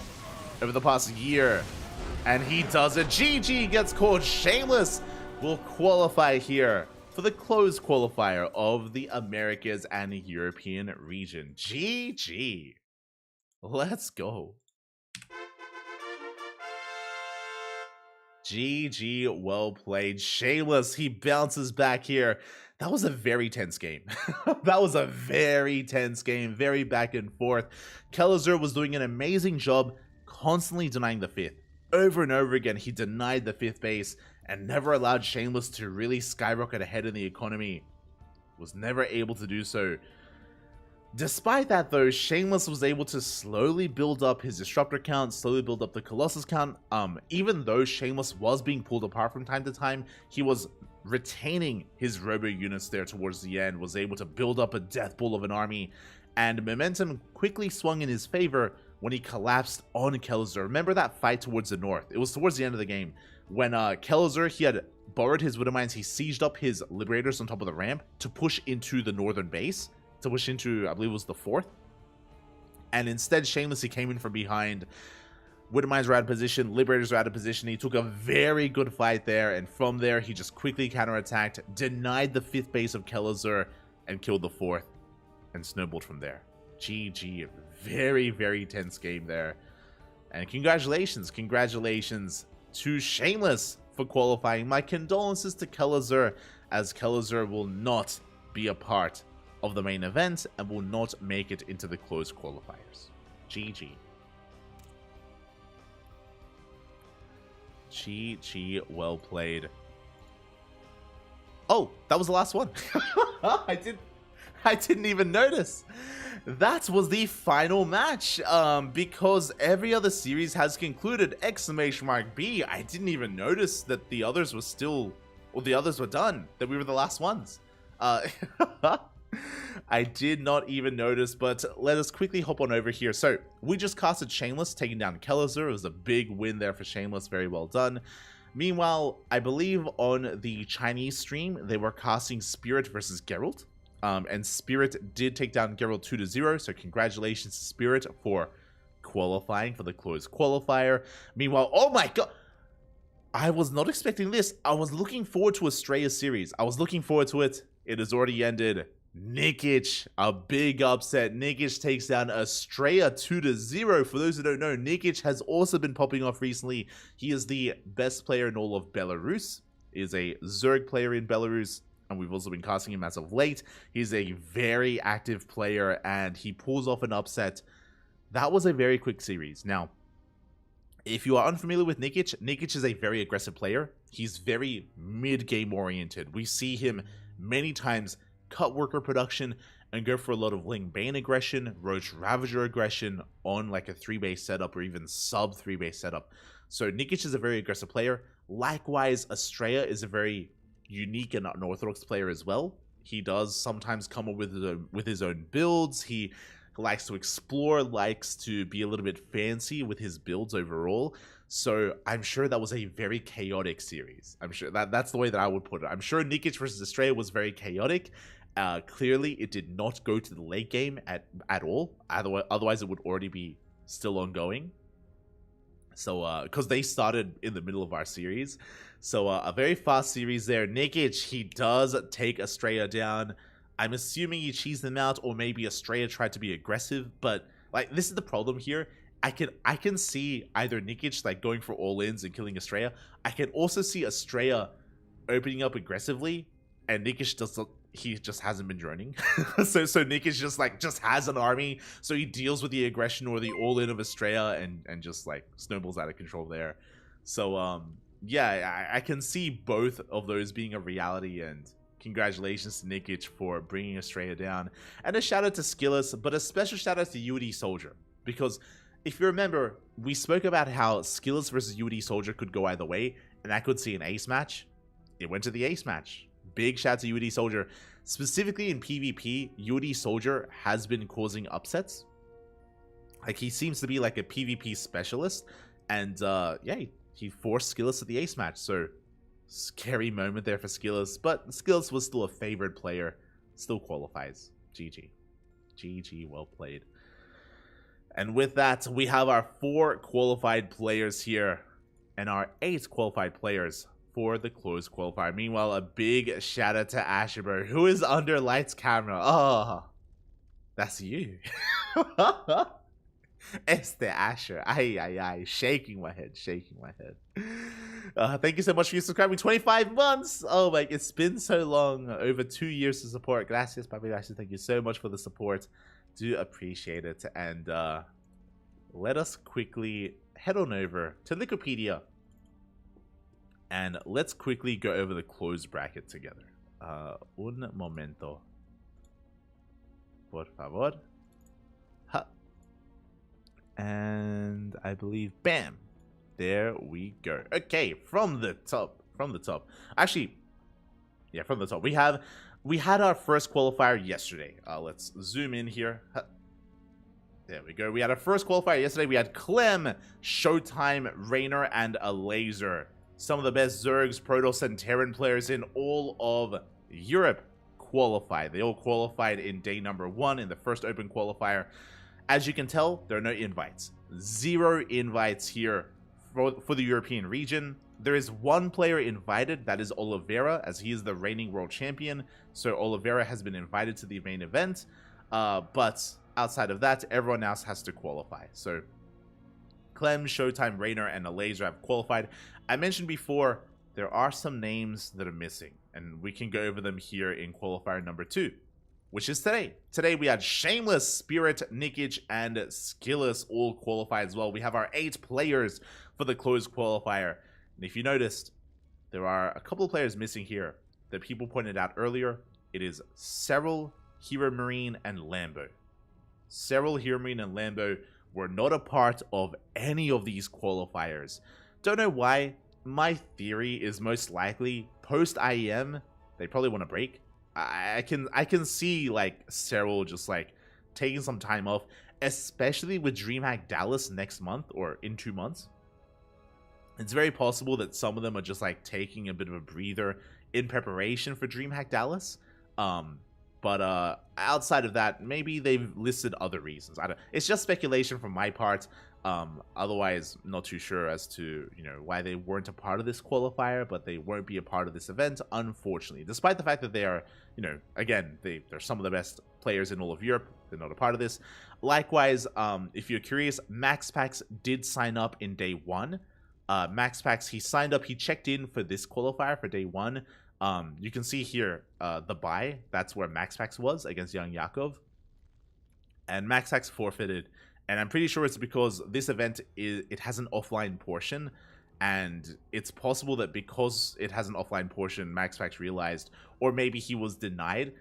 Over the past year. And he does it. GG gets caught. Shameless will qualify here for the closed qualifier of the Americas and European region. GG. Let's go. GG, well played. Shameless, he bounces back here. That was a very tense game. That was a very tense game, very back and forth. Kelzer was doing an amazing job constantly denying the fifth. Over and over again, he denied the fifth base and never allowed Shameless to really skyrocket ahead in the economy. Was never able to do so. Despite that though, Shameless was able to slowly build up his disruptor count, slowly build up the Colossus count. Even though Shameless was being pulled apart from time to time, he was retaining his robo units there towards the end, was able to build up a death bull of an army, and momentum quickly swung in his favor when he collapsed on Kelzer. Remember that fight towards the north? It was towards the end of the game when Kelzer, he had borrowed his Widow Mines, he sieged up his Liberators on top of the ramp to push into the northern base, to push into, I believe it was the fourth. And instead, Shameless, he came in from behind. Widow Mines were out of position, Liberators were out of position. He took a very good fight there, and from there, he just quickly counterattacked, denied the fifth base of Kelzer, and killed the fourth, and snowballed from there. GG. Very, very tense game there. And congratulations to Shameless for qualifying. My condolences to Kelazur, as Kelazur will not be a part of the main event and will not make it into the closed qualifiers. GG. GG, well played. Oh, that was the last one. I didn't even notice. That was the final match. Because every other series has concluded. !B. I didn't even notice that the others were still, or the others were done. That we were the last ones. I did not even notice, but let us quickly hop on over here. So we just casted Shameless, taking down Kelazur. It was a big win there for Shameless. Very well done. Meanwhile, I believe on the Chinese stream, they were casting Spirit versus Geralt. And Spirit did take down Geralt 2-0, so congratulations to Spirit for qualifying for the closed qualifier. Meanwhile, oh my god! I was not expecting this. I was looking forward to Estrella series. I was looking forward to it. It has already ended. Nikic, a big upset. Nikic takes down Estrella 2-0. For those who don't know, Nikic has also been popping off recently. He is the best player in all of Belarus. He is a Zerg player in Belarus, and we've also been casting him as of late. He's a very active player, and he pulls off an upset. That was a very quick series. Now, if you are unfamiliar with Nikic, Nikic is a very aggressive player. He's very mid-game oriented. We see him many times cut worker production and go for a lot of Ling Bane aggression, Roach Ravager aggression on like a 3-base setup or even sub 3-base setup. So Nikic is a very aggressive player. Likewise, Estrella is a very unique and unorthodox player as well. He does sometimes come up with his own builds. He likes to explore, likes to be a little bit fancy with his builds overall. So I'm sure that was a very chaotic series. I'm sure that's the way that I would put it. I'm sure Nikic versus Estrella was very chaotic. Clearly, it did not go to the late game at all. Otherwise, it would already be still ongoing. So, because they started in the middle of our series. So, a very fast series there. Nikic, he does take Estrella down. I'm assuming he cheesed them out, or maybe Estrella tried to be aggressive. But, like, this is the problem here. I can see either Nikic, like, going for all-ins and killing Estrella. I can also see Estrella opening up aggressively, and Nikic just hasn't been droning. so Nikic just has an army, so he deals with the aggression or the all-in of Estrella and just like snowballs out of control there. So yeah, I can see both of those being a reality, and congratulations to Nikic for bringing Estrella down. And a shout out to Skillus, but a special shout out to UD Soldier, because if you remember, we spoke about how Skillus versus UD Soldier could go either way, and that could see an ace match. It went to the ace match. Big shout to UD Soldier. Specifically in PvP, UD Soldier has been causing upsets. Like, he seems to be like a PvP specialist. And yeah, he forced Skillus at the ace match. So, scary moment there for Skillus. But Skillus was still a favored player. Still qualifies. GG. GG, well played. And with that, we have our 4 qualified players here. And our 8 qualified players for the closed qualifier. Meanwhile, a big shout out to Asherberg, who is under lights camera. Oh, that's you. It's the Asher. Ay. Shaking my head. Thank you so much for your subscribing. 25 months. Oh my, it's been so long. Over 2 years to support. Gracias, papi. Asher. Thank you so much for the support. Do appreciate it. And let us quickly head on over to Wikipedia. And let's quickly go over the closed bracket together. Un momento. Por favor. Ha. And I believe, bam. There we go. Okay, from the top. Actually, yeah, from the top. We had our first qualifier yesterday. Let's zoom in here. Ha. There we go. We had our first qualifier yesterday. We had Clem, Showtime, Raynor, and a Laser. Some of the best Zergs, Protoss, and Terran players in all of Europe qualified. They all qualified in day number 1 in the first open qualifier. As you can tell, there are no invites. 0 invites here for the European region. There is 1 player invited, that is Oliveira, as he is the reigning world champion. So Oliveira has been invited to the main event. But outside of that, everyone else has to qualify. So Clem, Showtime, Rainer, and Laser have qualified. I mentioned before, there are some names that are missing, and we can go over them here in qualifier number 2, which is today. Today we had Shameless, Spirit, Nikic, and Skillus all qualify as well. We have our 8 players for the closed qualifier. And if you noticed, there are a couple of players missing here that people pointed out earlier. It is Cyril, Hero Marine, and Lambo. Cyril, Hero Marine, and Lambo were not a part of any of these qualifiers. Don't know why. My theory is most likely post IEM, they probably want to break. I can see like Cyril just like taking some time off, especially with DreamHack Dallas next month or in 2 months. It's very possible that some of them are just like taking a bit of a breather in preparation for DreamHack Dallas. But outside of that, maybe they've listed other reasons. It's just speculation from my part. Otherwise, not too sure as to, you know, why they weren't a part of this qualifier, but they won't be a part of this event, unfortunately. Despite the fact that they are, you know, again, they're some of the best players in all of Europe, they're not a part of this. Likewise, if you're curious, MaxPax did sign up in day 1. MaxPax, he signed up, he checked in for this qualifier for day 1. You can see here, the bye, that's where MaxPax was against Young Yakov. And MaxPax forfeited. And I'm pretty sure it's because this event, it has an offline portion. And it's possible that because it has an offline portion, MaxPax realized, or maybe he was denied,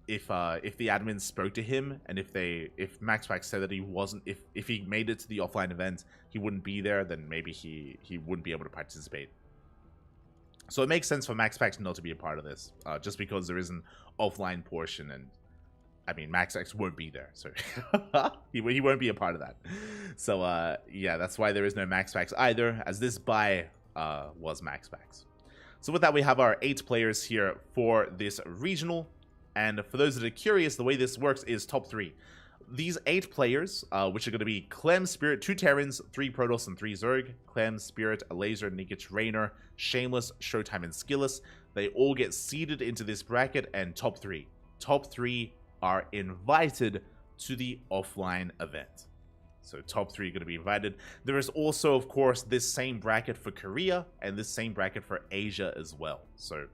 if the admin spoke to him, and if MaxPax said that he wasn't, if he made it to the offline event, he wouldn't be there, then maybe he wouldn't be able to participate. So it makes sense for MaxPax not to be a part of this, just because there is an offline portion, and I mean, MaxPax won't be there, so he won't be a part of that. So yeah, that's why there is no MaxPax either, as this buy was MaxPax. So with that, we have our 8 players here for this regional, and for those that are curious, the way this works is top 3. These 8 players, which are going to be Clem, Spirit, 2 Terrans, 3 Protoss, and 3 Zerg. Clem, Spirit, Laser, Nikic, Rainer, Shameless, Showtime, and Skillus. They all get seeded into this bracket, and top 3. Top 3 are invited to the offline event. So top 3 are going to be invited. There is also, of course, this same bracket for Korea, and this same bracket for Asia as well. So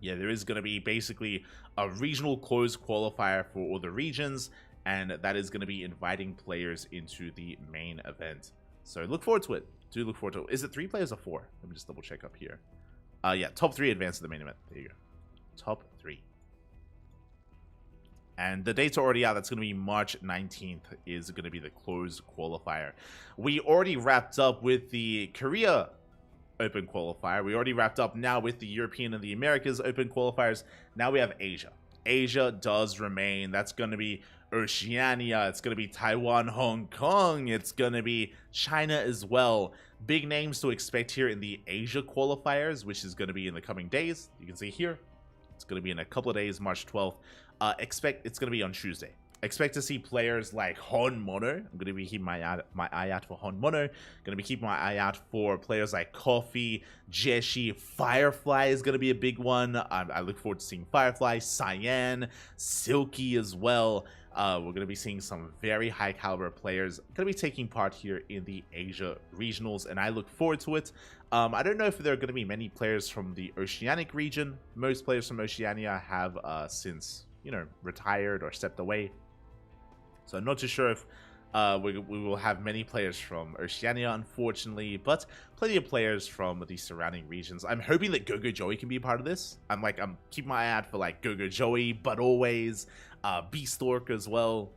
yeah, there is going to be basically a regional closed qualifier for all the regions, and that is going to be inviting players into the main event. So look forward to it. Do look forward to it. Is it 3 players or 4? Let me just double check up here. Yeah, top 3 advance to the main event. There you go. Top 3. And the dates are already out. That's going to be March 19th is going to be the closed qualifier. We already wrapped up with the Korea Open Qualifier. We already wrapped up now with the European and the Americas Open Qualifiers. Now we have Asia. Asia does remain. That's going to be Oceania. It's going to be Taiwan, Hong Kong. It's going to be China as well. Big names to expect here in the Asia qualifiers, which is going to be in the coming days. You can see here. It's going to be in a couple of days, March 12th. It's going to be on Tuesday. Expect to see players like Hon Mono. I'm going to be keeping my eye out for Hon Mono. Going to be keeping my eye out for players like Coffee, Jeshi. Firefly is going to be a big one. I look forward to seeing Firefly, Cyan, Silky as well. We're going to be seeing some very high caliber players going to be taking part here in the Asia regionals, and I look forward to it. I don't know if there are going to be many players from the Oceanic region. Most players from Oceania have since, you know, retired or stepped away. So I'm not too sure if we will have many players from Oceania, unfortunately, but plenty of players from the surrounding regions. I'm hoping that Gogo Joey can be a part of this. I'm keeping my eye out for like Gogo Joey, but always Beastork as well.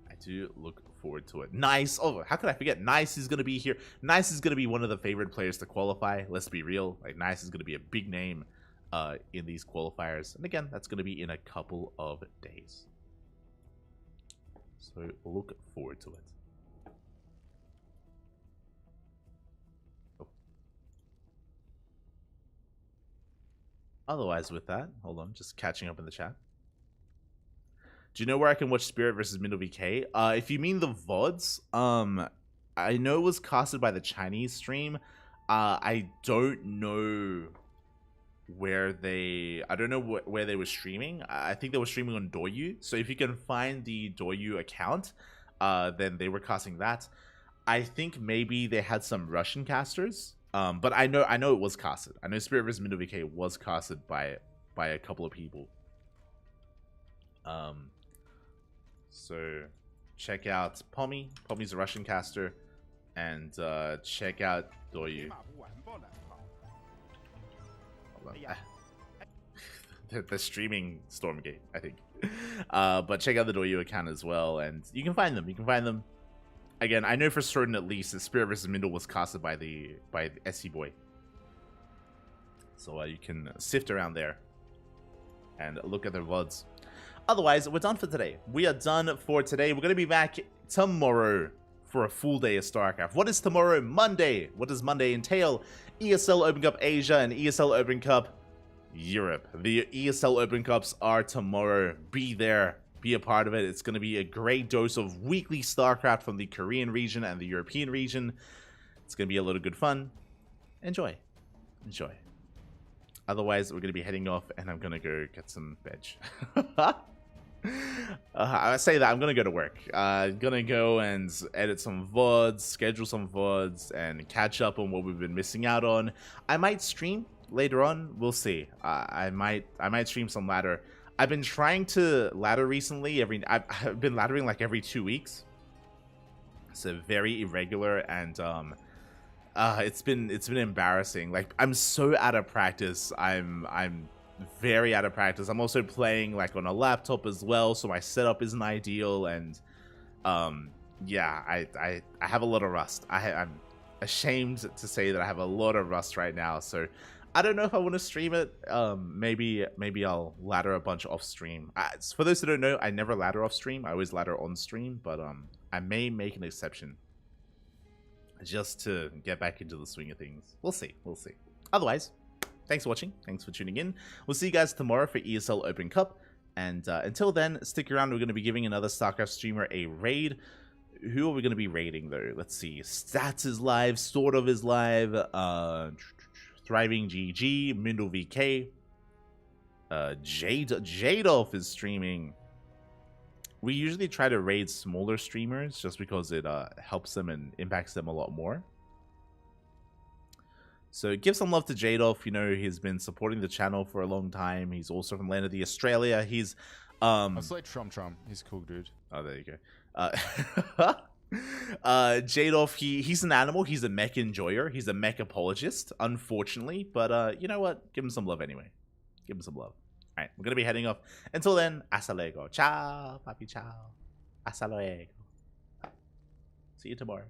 I do look forward to it. Nice. Oh, how could I forget? Nice is going to be here. Nice is going to be one of the favorite players to qualify. Let's be real. Like, Nice is going to be a big name in these qualifiers. And again, that's going to be in a couple of days. So look forward to it. Oh. Otherwise, with that, hold on, just catching up in the chat. Do you know where I can watch Spirit versus Middle VK? If you mean the VODs, I know it was casted by the Chinese stream. I don't know where they were streaming. I think they were streaming on Douyu. So if you can find the Douyu account, then they were casting that. I think maybe they had some Russian casters. But I know it was casted. I know Spirit vs. Middle VK was casted by a couple of people. So check out Pommy. Pommy's a Russian caster, and check out Doyu. They're streaming Stormgate, I think. But check out the Doyu account as well, and you can find them. You can find them. Again, I know for certain at least that Spirit vs. Mindle was casted by the SCBoy. So you can sift around there and look at their VODs. Otherwise, we're done for today. We are done for today. We're going to be back tomorrow for a full day of StarCraft. What is tomorrow? Monday. What does Monday entail? ESL Open Cup Asia and ESL Open Cup Europe. The ESL Open Cups are tomorrow. Be there. Be a part of it. It's going to be a great dose of weekly StarCraft from the Korean region and the European region. It's going to be a lot of good fun. Enjoy. Enjoy. Otherwise, we're going to be heading off, and I'm going to go get some veg. I say that, I'm going to go to work. I'm going to go and edit some VODs, schedule some VODs, and catch up on what we've been missing out on. I might stream later on. We'll see. I might stream some ladder. I've been trying to ladder recently. I've been laddering like every 2 weeks. So very irregular, and it's been embarrassing. Like, I'm so out of practice. I'm very out of practice. I'm also playing like on a laptop as well, so my setup isn't ideal, and yeah, I have a lot of rust. I'm ashamed to say that I have a lot of rust right now, so I don't know if I want to stream it. Maybe I'll ladder a bunch off stream. For those who don't know, I never ladder off stream. I always ladder on stream, but I may make an exception just to get back into the swing of things. We'll see. We'll see. Otherwise, thanks for watching. Thanks for tuning in. We'll see you guys tomorrow for ESL Open Cup. And until then, stick around. We're going to be giving another StarCraft streamer a raid. Who are we going to be raiding, though? Let's see. Stats is live. Sort of is live. Thriving GG, Mindle VK, Jadolf is streaming. We usually try to raid smaller streamers just because it helps them and impacts them a lot more. So give some love to Jadolf. You know, he's been supporting the channel for a long time. He's also from Land of the Australia. He's It's like Trum. He's a cool dude. Oh, there you go. Jadolf, he's an animal. He's a mech enjoyer. He's a mech apologist, unfortunately. But you know what? Give him some love anyway. Give him some love. All right, we're gonna be heading off. Until then, hasta luego. Ciao, papi, ciao. Hasta luego. See you tomorrow.